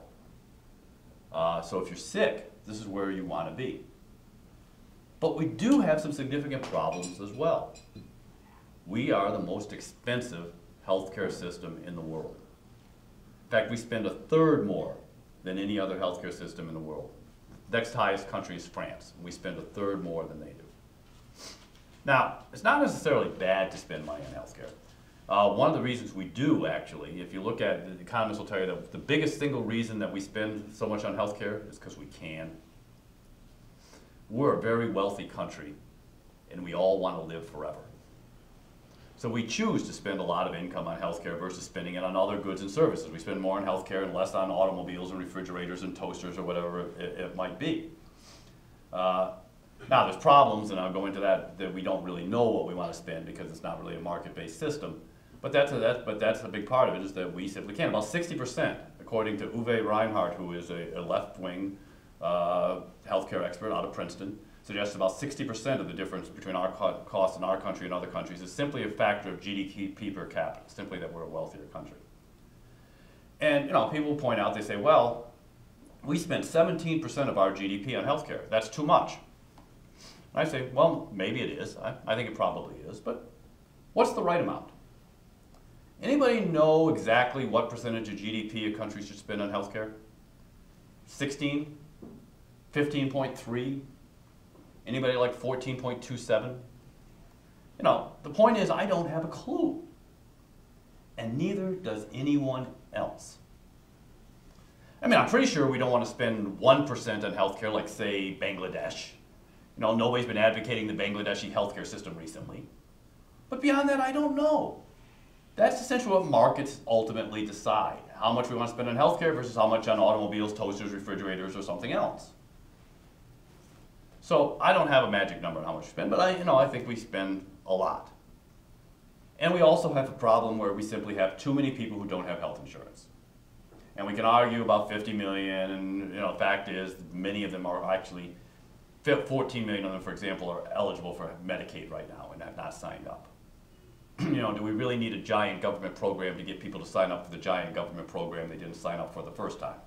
So if you're sick, this is where you want to be. But we do have some significant problems as well. We are the most expensive healthcare system in the world. In fact, we spend 1/3 more than any other healthcare system in the world. Next highest country is France. We spend 1/3 more than they do. Now, it's not necessarily bad to spend money on healthcare. One of the reasons we do, actually, if you look at, the economists will tell you that the biggest single reason that we spend so much on healthcare is because we can. We're a very wealthy country, and we all want to live forever. So we choose to spend a lot of income on healthcare versus spending it on other goods and services. We spend more on healthcare and less on automobiles and refrigerators and toasters or whatever it might be. Now there's problems, and I'll go into that we don't really know what we want to spend because it's not really a market-based system. But that's a big part of it, is that we simply can't. About 60%, according to Uwe Reinhardt, who is a left-wing healthcare expert out of Princeton, suggests about 60% of the difference between our costs in our country and other countries is simply a factor of GDP per capita, simply that we're a wealthier country. And people point out, they say, well, we spend 17% of our GDP on healthcare. That's too much. And I say, well, maybe it is. I think it probably is, but what's the right amount? Anybody know exactly what percentage of GDP a country should spend on healthcare? 16? 15.3? Anybody like 14.27? You know, the point is I don't have a clue. And neither does anyone else. I mean, I'm pretty sure we don't want to spend 1% on healthcare like, say, Bangladesh. You know, nobody's been advocating the Bangladeshi healthcare system recently. But beyond that, I don't know. That's essentially what markets ultimately decide. How much we want to spend on healthcare versus how much on automobiles, toasters, refrigerators, or something else. So I don't have a magic number on how much we spend, but I think we spend a lot. And we also have a problem where we simply have too many people who don't have health insurance. And we can argue about 50 million, and the fact is many of them are actually, 14 million of them, for example, are eligible for Medicaid right now and have not signed up. Do we really need a giant government program to get people to sign up for the giant government program they didn't sign up for the first time?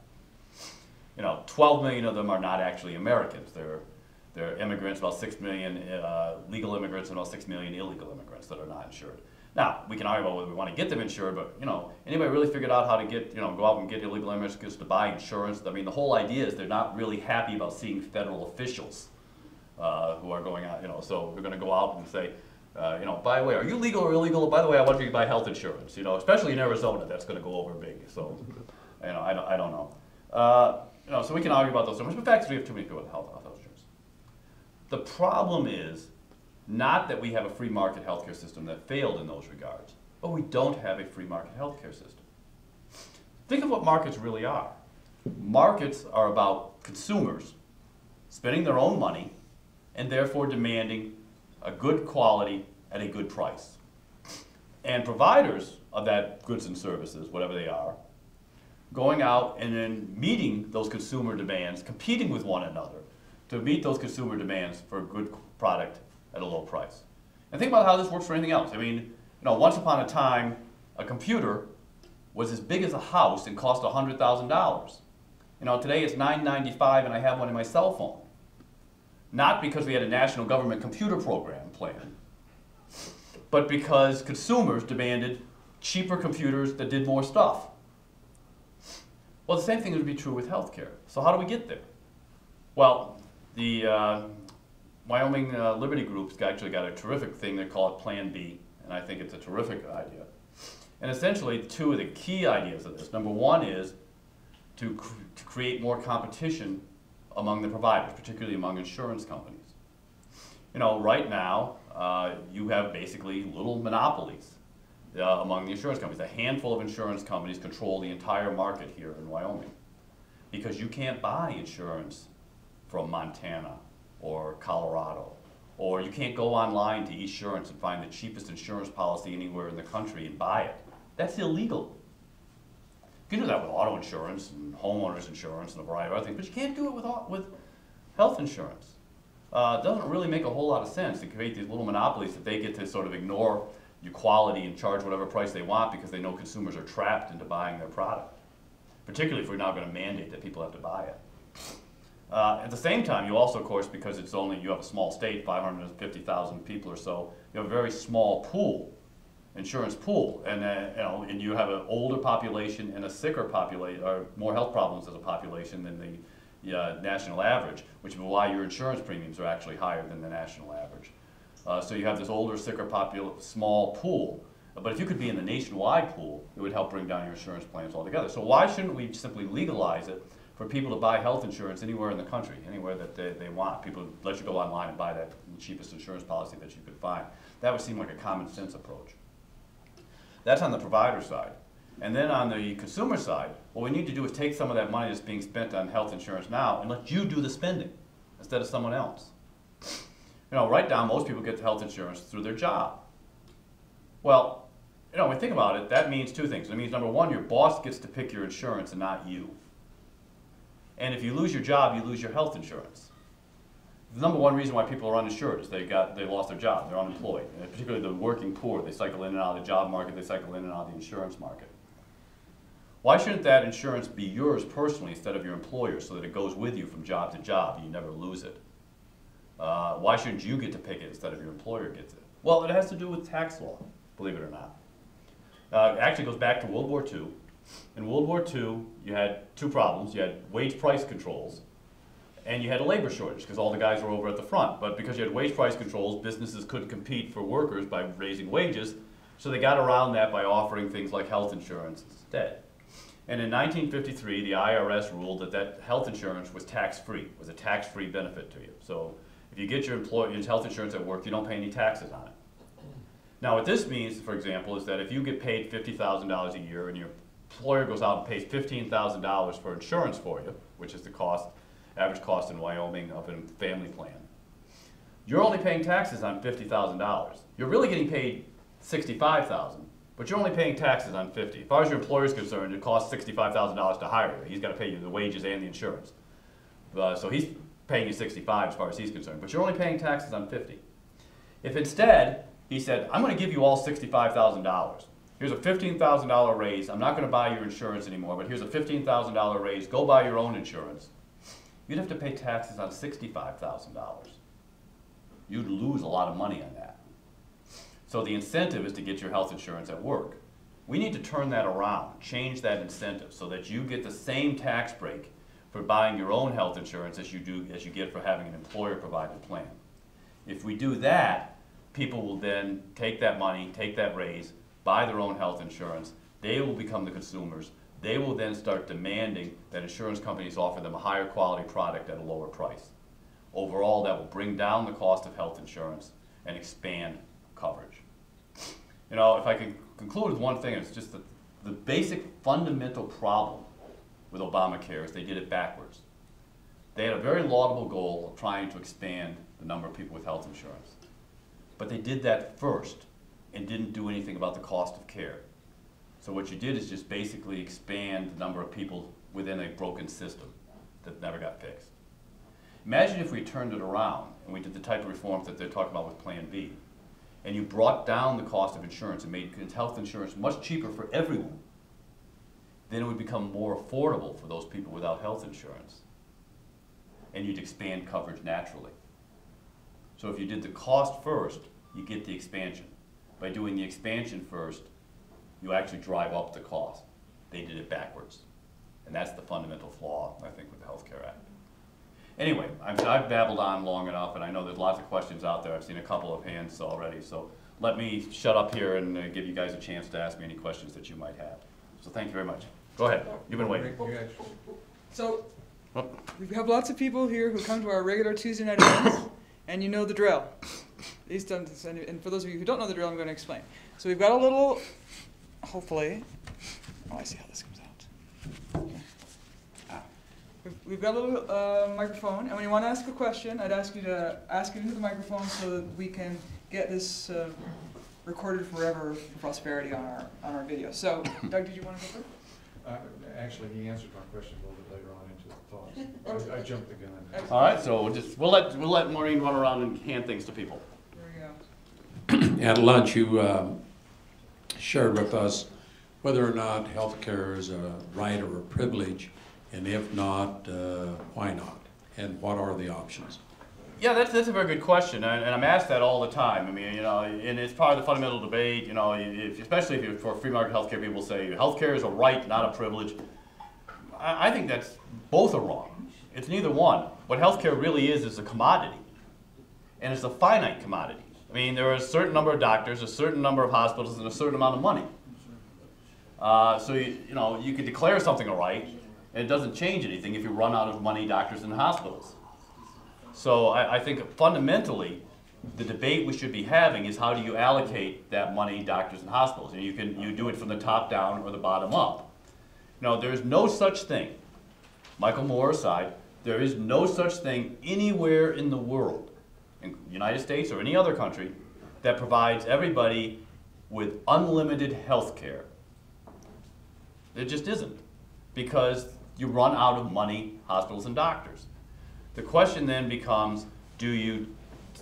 12 million of them are not actually Americans. They're immigrants, about 6 million legal immigrants and about 6 million illegal immigrants that are not insured. Now, we can argue about whether we want to get them insured, but anybody really figured out how to get, go out and get illegal immigrants to buy insurance? I mean, the whole idea is they're not really happy about seeing federal officials who are going out, so we're going to go out and say, by the way, are you legal or illegal? By the way, I want you to buy health insurance. Especially in Arizona, that's going to go over big. So, I don't know. So we can argue about those numbers, but the fact is we have too many people with health insurance. The problem is not that we have a free market healthcare system that failed in those regards, but we don't have a free market healthcare system. Think of what markets really are. Markets are about consumers spending their own money and therefore demanding a good quality at a good price. And providers of that goods and services, whatever they are, going out and then meeting those consumer demands, competing with one another to meet those consumer demands for a good product at a low price. And think about how this works for anything else. I mean, once upon a time, a computer was as big as a house and cost $100,000. Today it's $9.95 and I have one in my cell phone. Not because we had a national government computer program plan, but because consumers demanded cheaper computers that did more stuff. Well, the same thing would be true with healthcare. So how do we get there? Well, the Wyoming Liberty Group's actually got a terrific thing. They call it Plan B, and I think it's a terrific idea. And essentially, two of the key ideas of this. Number one is to create more competition among the providers, particularly among insurance companies. Right now, you have basically little monopolies among the insurance companies. A handful of insurance companies control the entire market here in Wyoming because you can't buy insurance from Montana or Colorado, or you can't go online to Esurance and find the cheapest insurance policy anywhere in the country and buy it. That's illegal. You can do that with auto insurance and homeowners insurance and a variety of other things, but you can't do it with health insurance. It doesn't really make a whole lot of sense to create these little monopolies that they get to sort of ignore your quality and charge whatever price they want because they know consumers are trapped into buying their product, particularly if we're now going to mandate that people have to buy it. At the same time, you also, of course, because you have a small state, 550,000 people or so, you have a very small pool, insurance pool, and and you have an older population and a sicker population, or more health problems as a population than the national average, which is why your insurance premiums are actually higher than the national average. So you have this older, sicker small pool. But if you could be in the nationwide pool, it would help bring down your insurance plans altogether. So why shouldn't we simply legalize it for people to buy health insurance anywhere in the country, anywhere that they want? People let you go online and buy that cheapest insurance policy that you could find. That would seem like a common sense approach. That's on the provider side. And then on the consumer side, what we need to do is take some of that money that's being spent on health insurance now and let you do the spending instead of someone else. Right now, most people get health insurance through their job. Well, when we think about it, that means two things. It means, number one, your boss gets to pick your insurance and not you. And if you lose your job, you lose your health insurance. The number one reason why people are uninsured is they lost their job, they're unemployed. And particularly the working poor, they cycle in and out of the job market, they cycle in and out of the insurance market. Why shouldn't that insurance be yours personally instead of your employer's so that it goes with you from job to job and you never lose it? Why shouldn't you get to pick it instead of your employer gets it? Well, it has to do with tax law, believe it or not. Actually goes back to World War II. In World War II, you had two problems. You had wage price controls, and you had a labor shortage because all the guys were over at the front. But because you had wage price controls, businesses couldn't compete for workers by raising wages, so they got around that by offering things like health insurance instead. And in 1953, the IRS ruled that health insurance was tax-free, was a tax-free benefit to you. So if you get your employer's health insurance at work, you don't pay any taxes on it. Now what this means, for example, is that if you get paid $50,000 a year and your employer goes out and pays $15,000 for insurance for you, which is the cost, average cost in Wyoming up in family plan, you're only paying taxes on $50,000. You're really getting paid $65,000, but you're only paying taxes on $50,000. As far as your employer is concerned, it costs $65,000 to hire you. He's got to pay you the wages and the insurance. So he's paying you $65,000 as far as he's concerned, but you're only paying taxes on $50,000. If instead he said, I'm going to give you all $65,000. Here's a $15,000 raise. I'm not going to buy your insurance anymore, but here's a $15,000 raise. Go buy your own insurance. You'd have to pay taxes on $65,000. You'd lose a lot of money on that. So the incentive is to get your health insurance at work. We need to turn that around, change that incentive so that you get the same tax break for buying your own health insurance as you get for having an employer-provided plan. If we do that, people will then take that money, take that raise, buy their own health insurance. They will become the consumers. They will then start demanding that insurance companies offer them a higher quality product at a lower price. Overall, that will bring down the cost of health insurance and expand coverage. You know, if I can conclude with one thing, it's just that the basic fundamental problem with Obamacare is they did it backwards. They had a very laudable goal of trying to expand the number of people with health insurance. But they did that first and didn't do anything about the cost of care. So what you did is just basically expand the number of people within a broken system that never got fixed. Imagine if we turned it around and we did the type of reforms that they're talking about with Plan B, and you brought down the cost of insurance and made health insurance much cheaper for everyone. Then it would become more affordable for those people without health insurance. And you'd expand coverage naturally. So if you did the cost first, you get the expansion. By doing the expansion first, you actually drive up the cost. They did it backwards. And that's the fundamental flaw, I think, with the Health Care Act. Anyway, I've babbled on long enough, and I know there's lots of questions out there. I've seen a couple of hands already, so let me shut up here and give you guys a chance to ask me any questions that you might have. So thank you very much. Go ahead. You've been waiting. So, we have lots of people here who come to our regular Tuesday night events, and you know the drill. And for those of you who don't know the drill, I'm going to explain. So we've got a little, hopefully, oh, I see how this comes out. Okay. We've got a little microphone, and when you want to ask a question, I'd ask you to ask it into the microphone so that we can get this recorded forever for prosperity on our video. So, Doug, did you want to go first? Actually, he answered my question a little bit later on into the thoughts. I jumped the gun. All right, so we'll let Maureen run around and hand things to people. There we go. At lunch, you shared with us whether or not health care is a right or a privilege, and if not, why not? And what are the options? Yeah, that's a very good question, and I'm asked that all the time. I mean, you know, and it's part of the fundamental debate. You know, especially if you're for free market healthcare, people say healthcare is a right, not a privilege. I think that's both are wrong. It's neither one. What healthcare really is a commodity, and it's a finite commodity. I mean, there are a certain number of doctors, a certain number of hospitals, and a certain amount of money. So you could declare something a right, and it doesn't change anything if you run out of money, doctors, and hospitals. So I think fundamentally, the debate we should be having is how do you allocate that money, doctors, and hospitals? And you do it from the top down or the bottom up. Now, there's no such thing, Michael Moore aside, there is no such thing anywhere in the world, in the United States or any other country, that provides everybody with unlimited health care. It just isn't, because you run out of money, hospitals, and doctors. The question then becomes, do you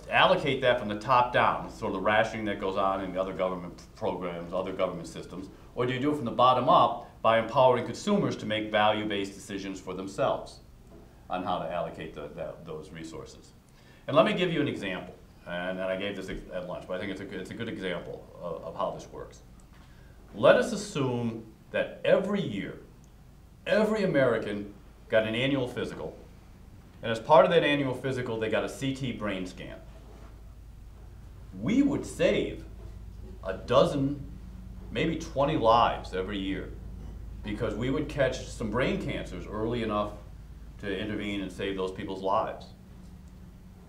allocate that from the top down, sort of the rationing that goes on in the other government programs, other government systems, or do you do it from the bottom up by empowering consumers to make value-based decisions for themselves on how to allocate those resources? And let me give you an example, and I gave this at lunch, but I think it's a good example of how this works. let us assume that every year, every American got an annual physical, and as part of that annual physical, they got a CT brain scan. We would save a dozen, maybe 20 lives every year, because we would catch some brain cancers early enough to intervene and save those people's lives.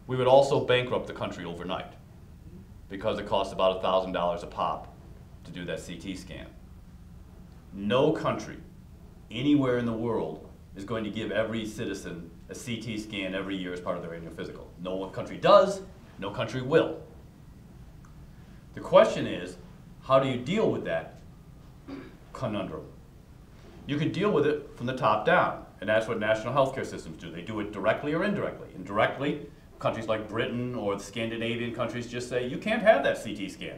We would also bankrupt the country overnight, because it costs about $1,000 a pop to do that CT scan. No country anywhere in the world is going to give every citizen a CT scan every year as part of their annual physical. No country does, no country will. The question is, how do you deal with that conundrum? You can deal with it from the top down, and that's what national healthcare systems do. They do it directly or indirectly. Indirectly, countries like Britain or the Scandinavian countries just say, you can't have that CT scan.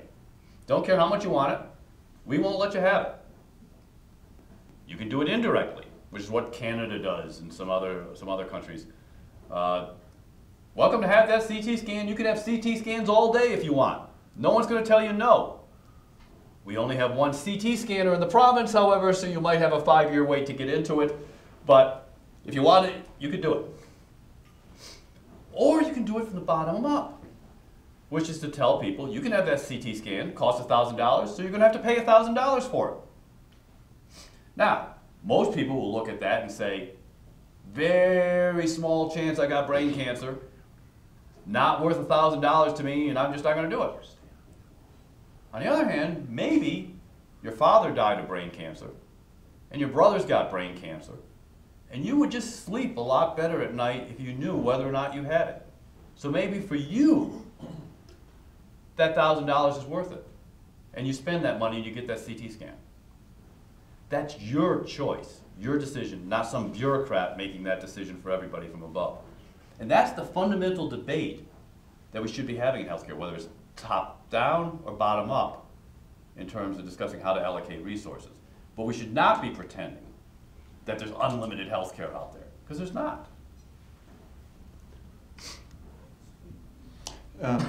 Don't care how much you want it, we won't let you have it. You can do it indirectly, which is what Canada does and some other countries. Welcome to have that CT scan. You can have CT scans all day if you want. No one's going to tell you no. We only have one CT scanner in the province, however, so you might have a 5-year wait to get into it. But if you want it, you can do it. Or you can do it from the bottom up, which is to tell people, you can have that CT scan, costs $1,000, so you're going to have to pay $1,000 for it. Now, most people will look at that and say, very small chance I got brain cancer, not worth $1,000 to me, and I'm just not going to do it. On the other hand, maybe your father died of brain cancer, and your brother's got brain cancer, and you would just sleep a lot better at night if you knew whether or not you had it. So maybe for you, that $1,000 is worth it, and you spend that money and you get that CT scan. That's your choice, your decision, not some bureaucrat making that decision for everybody from above. And that's the fundamental debate that we should be having in healthcare, whether it's top down or bottom up in terms of discussing how to allocate resources. But we should not be pretending that there's unlimited healthcare out there, because there's not.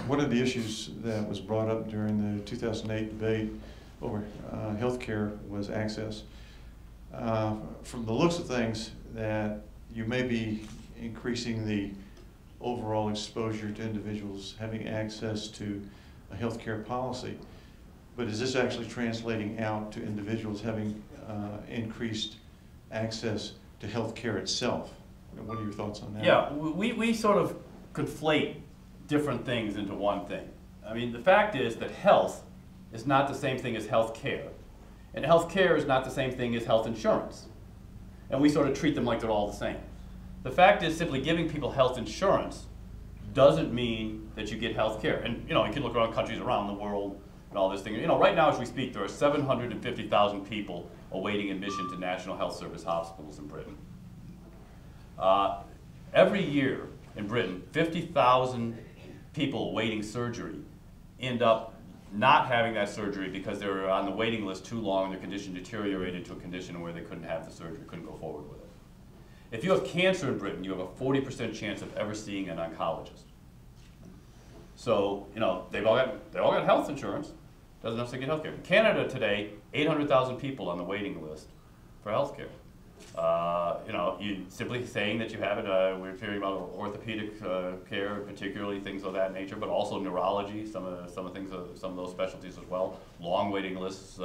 One of the issues that was brought up during the 2008 debate over healthcare was access. From the looks of things, that you may be increasing the overall exposure to individuals having access to a healthcare policy, but is this actually translating out to individuals having increased access to healthcare itself? What are your thoughts on that? Yeah, we sort of conflate different things into one thing. I mean, the fact is that health is not the same thing as health care, and health care is not the same thing as health insurance. And we sort of treat them like they're all the same. The fact is, simply giving people health insurance doesn't mean that you get health care. And you can look around countries around the world and all this thing. Right now as we speak, there are 750,000 people awaiting admission to National Health Service hospitals in Britain. Every year in Britain, 50,000 people awaiting surgery end up not having that surgery because they were on the waiting list too long and their condition deteriorated to a condition where they couldn't have the surgery, couldn't go forward with it. If you have cancer in Britain, you have a 40% chance of ever seeing an oncologist. So, they all got health insurance, doesn't necessarily get health care. In Canada today, 800,000 people on the waiting list for health care. You simply saying that you have it, we're hearing about orthopedic care, particularly things of that nature, but also neurology, some of those specialties as well. Long waiting lists,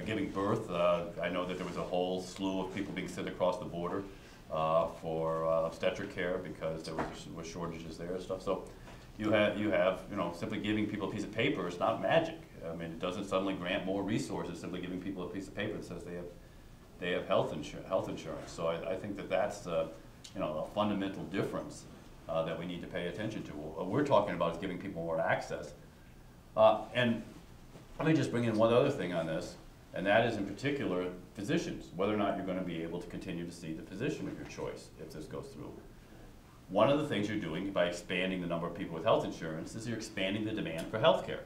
giving birth. I know that there was a whole slew of people being sent across the border for obstetric care because there was shortages there and stuff. So you have simply giving people a piece of paper is not magic. I mean, it doesn't suddenly grant more resources. Simply giving people a piece of paper that says they have health insurance. So I think that's a fundamental difference that we need to pay attention to. What we're talking about is giving people more access. And let me just bring in one other thing on this, and that is in particular physicians, whether or not you're going to be able to continue to see the physician of your choice if this goes through. One of the things you're doing by expanding the number of people with health insurance is you're expanding the demand for health care.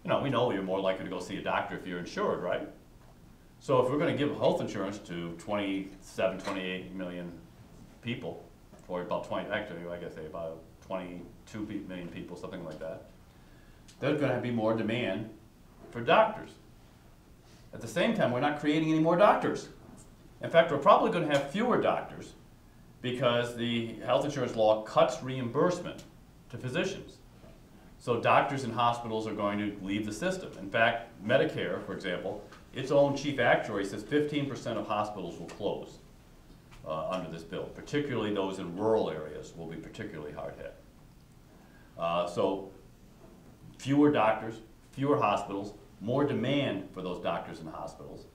We know you're more likely to go see a doctor if you're insured, right? So if we're going to give health insurance to 27, 28 million people, or about 20, actually I guess say about 22 million people, something like that, there's going to be more demand for doctors. At the same time, we're not creating any more doctors. In fact, we're probably going to have fewer doctors because the health insurance law cuts reimbursement to physicians. So doctors and hospitals are going to leave the system. In fact, Medicare, for example, its own chief actuary says 15% of hospitals will close under this bill. Particularly those in rural areas will be particularly hard hit. So fewer doctors, fewer hospitals, more demand for those doctors and hospitals.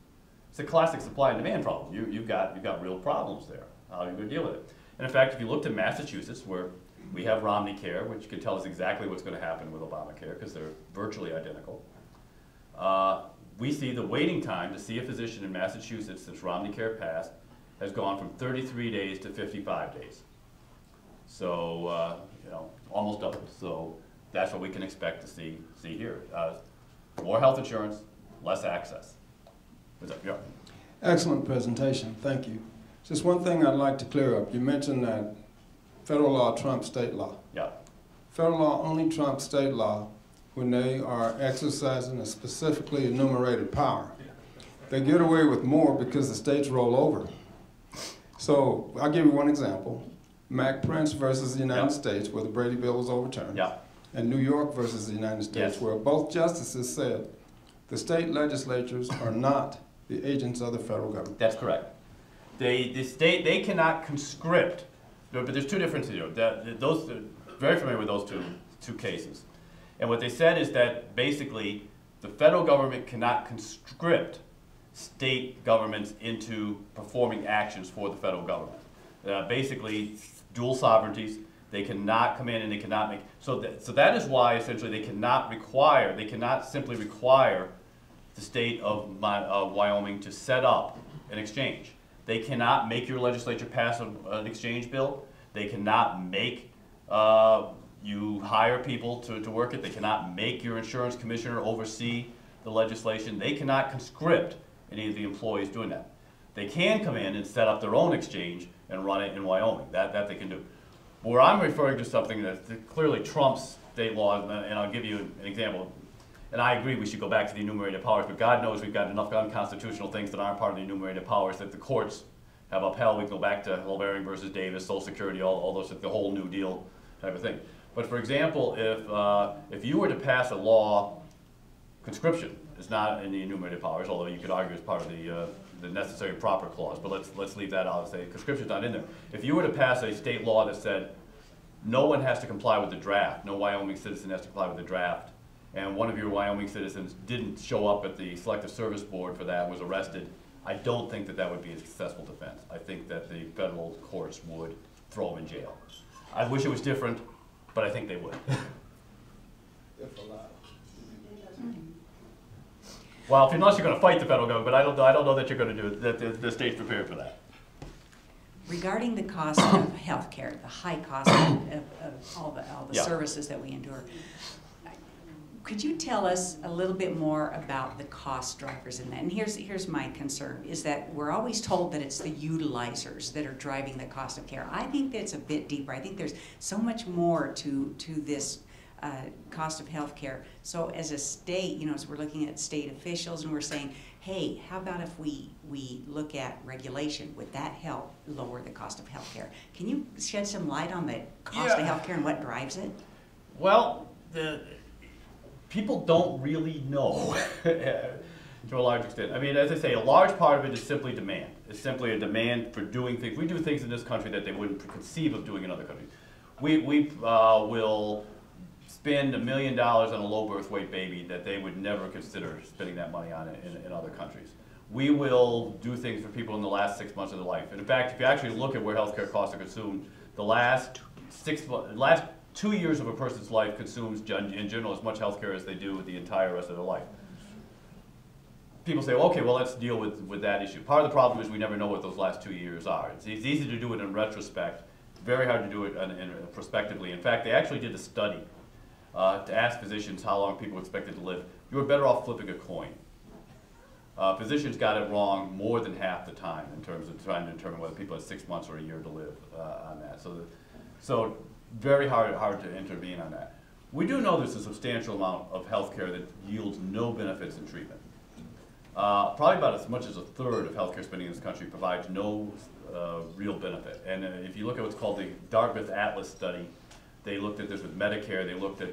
It's a classic supply and demand problem. You've got real problems there. How are you going to deal with it? And in fact, if you looked at Massachusetts, where we have Care, which can tell us exactly what's going to happen with Obamacare, because they're virtually identical. We see the waiting time to see a physician in Massachusetts since Care passed has gone from 33 days to 55 days. So, you know, almost doubled. So that's what we can expect to see here. More health insurance, less access. What's up? Yeah. Excellent presentation. Thank you. Just one thing I'd like to clear up. You mentioned that federal law trumps state law. Yeah. Federal law only trumps state law when they are exercising a specifically enumerated power. They get away with more because the states roll over. So I'll give you one example. Mac Prince versus the United States, where the Brady Bill was overturned. Yeah. And New York versus the United States, Yes. where both justices said the state legislatures are not the agents of the federal government. That's correct. The state, they cannot conscript, but there's two differences here. Those, very familiar with those two cases. And what they said is that basically the federal government cannot conscript state governments into performing actions for the federal government. Basically, dual sovereignties, they cannot come in and they cannot make, so that is why essentially they cannot simply require the state of Wyoming to set up an exchange. They cannot make your legislature pass an exchange bill. They cannot make you hire people to work it. They cannot make your insurance commissioner oversee the legislation. They cannot conscript any of the employees doing that. They can come in and set up their own exchange and run it in Wyoming. That they can do. Where I'm referring to something that clearly trumps state law, and I'll give you an example. And I agree we should go back to the enumerated powers, but God knows we've got enough unconstitutional things that aren't part of the enumerated powers that the courts have upheld. We can go back to Wyoming versus Davis, Social Security, all those, the whole New Deal type of thing. But for example, if you were to pass a law, conscription is not in the enumerated powers, although you could argue it's part of the necessary proper clause, but let's leave that out and say conscription's not in there. If you were to pass a state law that said no one has to comply with the draft, no Wyoming citizen has to comply with the draft, and one of your Wyoming citizens didn't show up at the Selective Service Board for that, was arrested, I don't think that would be a successful defense. I think that the federal courts would throw him in jail. I wish it was different, but I think they would. Well, unless you're going to fight the federal government, but I don't know that you're going to do it, that the state's prepared for that. Regarding the cost of health care, the high cost of all the services that we endure, could you tell us a little bit more about the cost drivers in that? And here's my concern, is that we're always told that it's the utilizers that are driving the cost of care. I think that's a bit deeper. I think there's so much more to this cost of health care. So as a state, as we're looking at state officials and we're saying, hey, how about if we look at regulation? Would that help lower the cost of health care? Can you shed some light on the cost of health care and what drives it? Well, people don't really know to a large extent. I mean, as I say, a large part of it is simply demand. It's simply a demand for doing things. We do things in this country that they wouldn't conceive of doing in other countries. We will spend $1 million on a low birth weight baby that they would never consider spending that money on in other countries. We will do things for people in the last 6 months of their life. And in fact, if you actually look at where healthcare costs are consumed, the last 2 years of a person's life consumes, in general, as much healthcare as they do the entire rest of their life. People say, okay, well, let's deal with that issue. Part of the problem is we never know what those last 2 years are. It's easy to do it in retrospect, very hard to do it prospectively. In fact, they actually did a study to ask physicians how long people expected to live. You were better off flipping a coin. Physicians got it wrong more than half the time in terms of trying to determine whether people had 6 months or a year to live on that. So very hard to intervene on that. We do know there's a substantial amount of health care that yields no benefits in treatment. Probably about as much as a third of healthcare spending in this country provides no real benefit. And if you look at what's called the Dartmouth Atlas study, they looked at this with Medicare. They looked at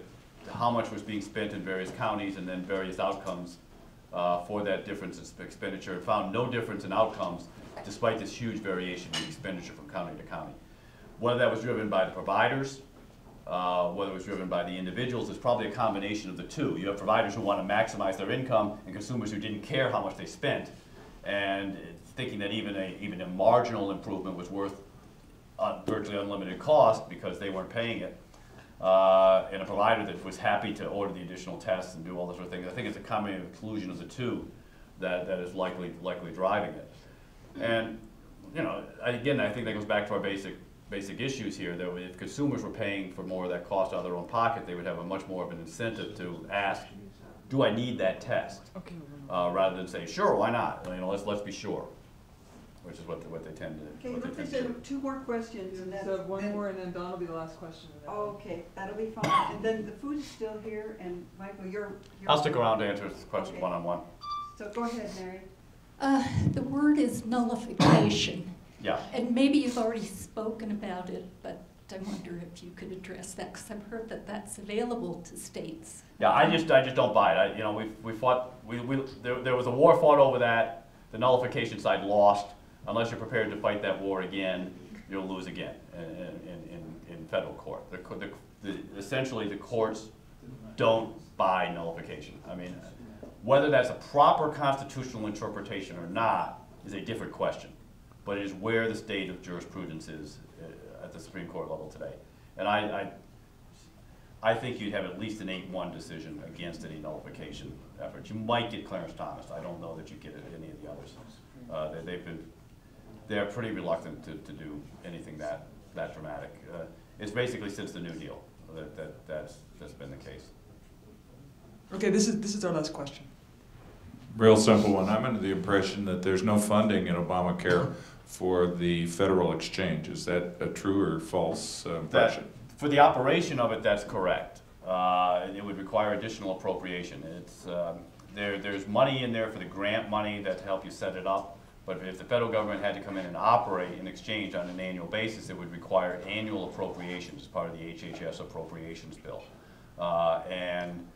how much was being spent in various counties and then various outcomes for that difference in expenditure, and found no difference in outcomes despite this huge variation in expenditure from county to county. Whether that was driven by the providers, whether it was driven by the individuals, it's probably a combination of the two. You have providers who want to maximize their income and consumers who didn't care how much they spent, and thinking that even a marginal improvement was worth virtually unlimited cost because they weren't paying it. And a provider that was happy to order the additional tests and do all those sort of things. I think it's a combination of exclusion of the two that is likely driving it. And again, I think that goes back to our basic issues here, that if consumers were paying for more of that cost out of their own pocket, they would have a much more of an incentive to ask, do I need that test? Okay. Rather than say, sure, why not? Let's be sure, which is what they tend to. Okay, let's take 2 more questions, and So one more, and then Don will be the last question. Oh, okay, that'll be fine. And then the food is still here, and Michael, you're I'll stick around to answer questions okay. one-on-one. So go ahead, Mary. The word is nullification. Yeah. And maybe you've already spoken about it, but I wonder if you could address that, because I've heard that that's available to states. Yeah, I just don't buy it. We fought. There was a war fought over that. The nullification side lost. Unless you're prepared to fight that war again, you'll lose again in federal court. Essentially, the courts don't buy nullification. I mean, whether that's a proper constitutional interpretation or not is a different question. But it is where the state of jurisprudence is at the Supreme Court level today. And I think you'd have at least an 8-1 decision against any nullification effort. You might get Clarence Thomas. I don't know that you get any of the others. They're pretty reluctant to do anything that dramatic. It's basically since the New Deal that's been the case. Okay, this is our last question. Real simple one. I'm under the impression that there's no funding in Obamacare for the federal exchange. Is that a true or false impression? For the operation of it, that's correct. It would require additional appropriation. There's money in there for the grant money that to help you set it up, but if the federal government had to come in and operate an exchange on an annual basis, it would require annual appropriations as part of the HHS appropriations bill. And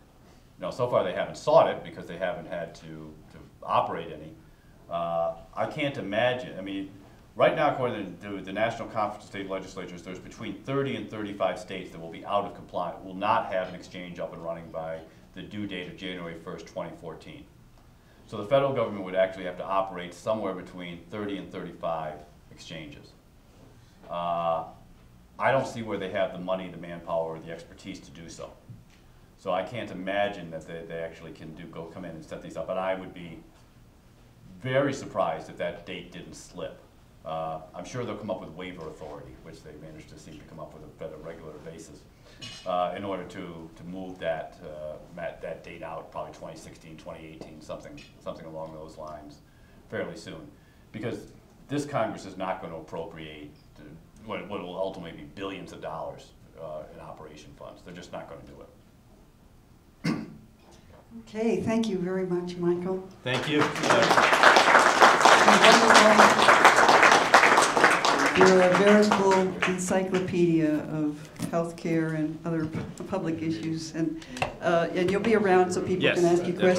so far they haven't sought it because they haven't had to operate any. I can't imagine. I mean, right now, according to the National Conference of State Legislatures, there's between 30 and 35 states that will be out of compliance, will not have an exchange up and running by the due date of January 1st, 2014. So the federal government would actually have to operate somewhere between 30 and 35 exchanges. I don't see where they have the money, the manpower, or the expertise to do so. So I can't imagine that they actually can come in and set these up. And I would be very surprised if that date didn't slip. I'm sure they'll come up with waiver authority, which they managed to seem to come up with at a regular basis, in order to move that date out, probably 2016, 2018, something along those lines, fairly soon. Because this Congress is not going to appropriate what will ultimately be billions of dollars in operation funds. They're just not going to do it. Okay, thank you very much, Michael. Thank you. You're a veritable encyclopedia of healthcare and other public issues, and you'll be around so people Yes, can ask you definitely. questions.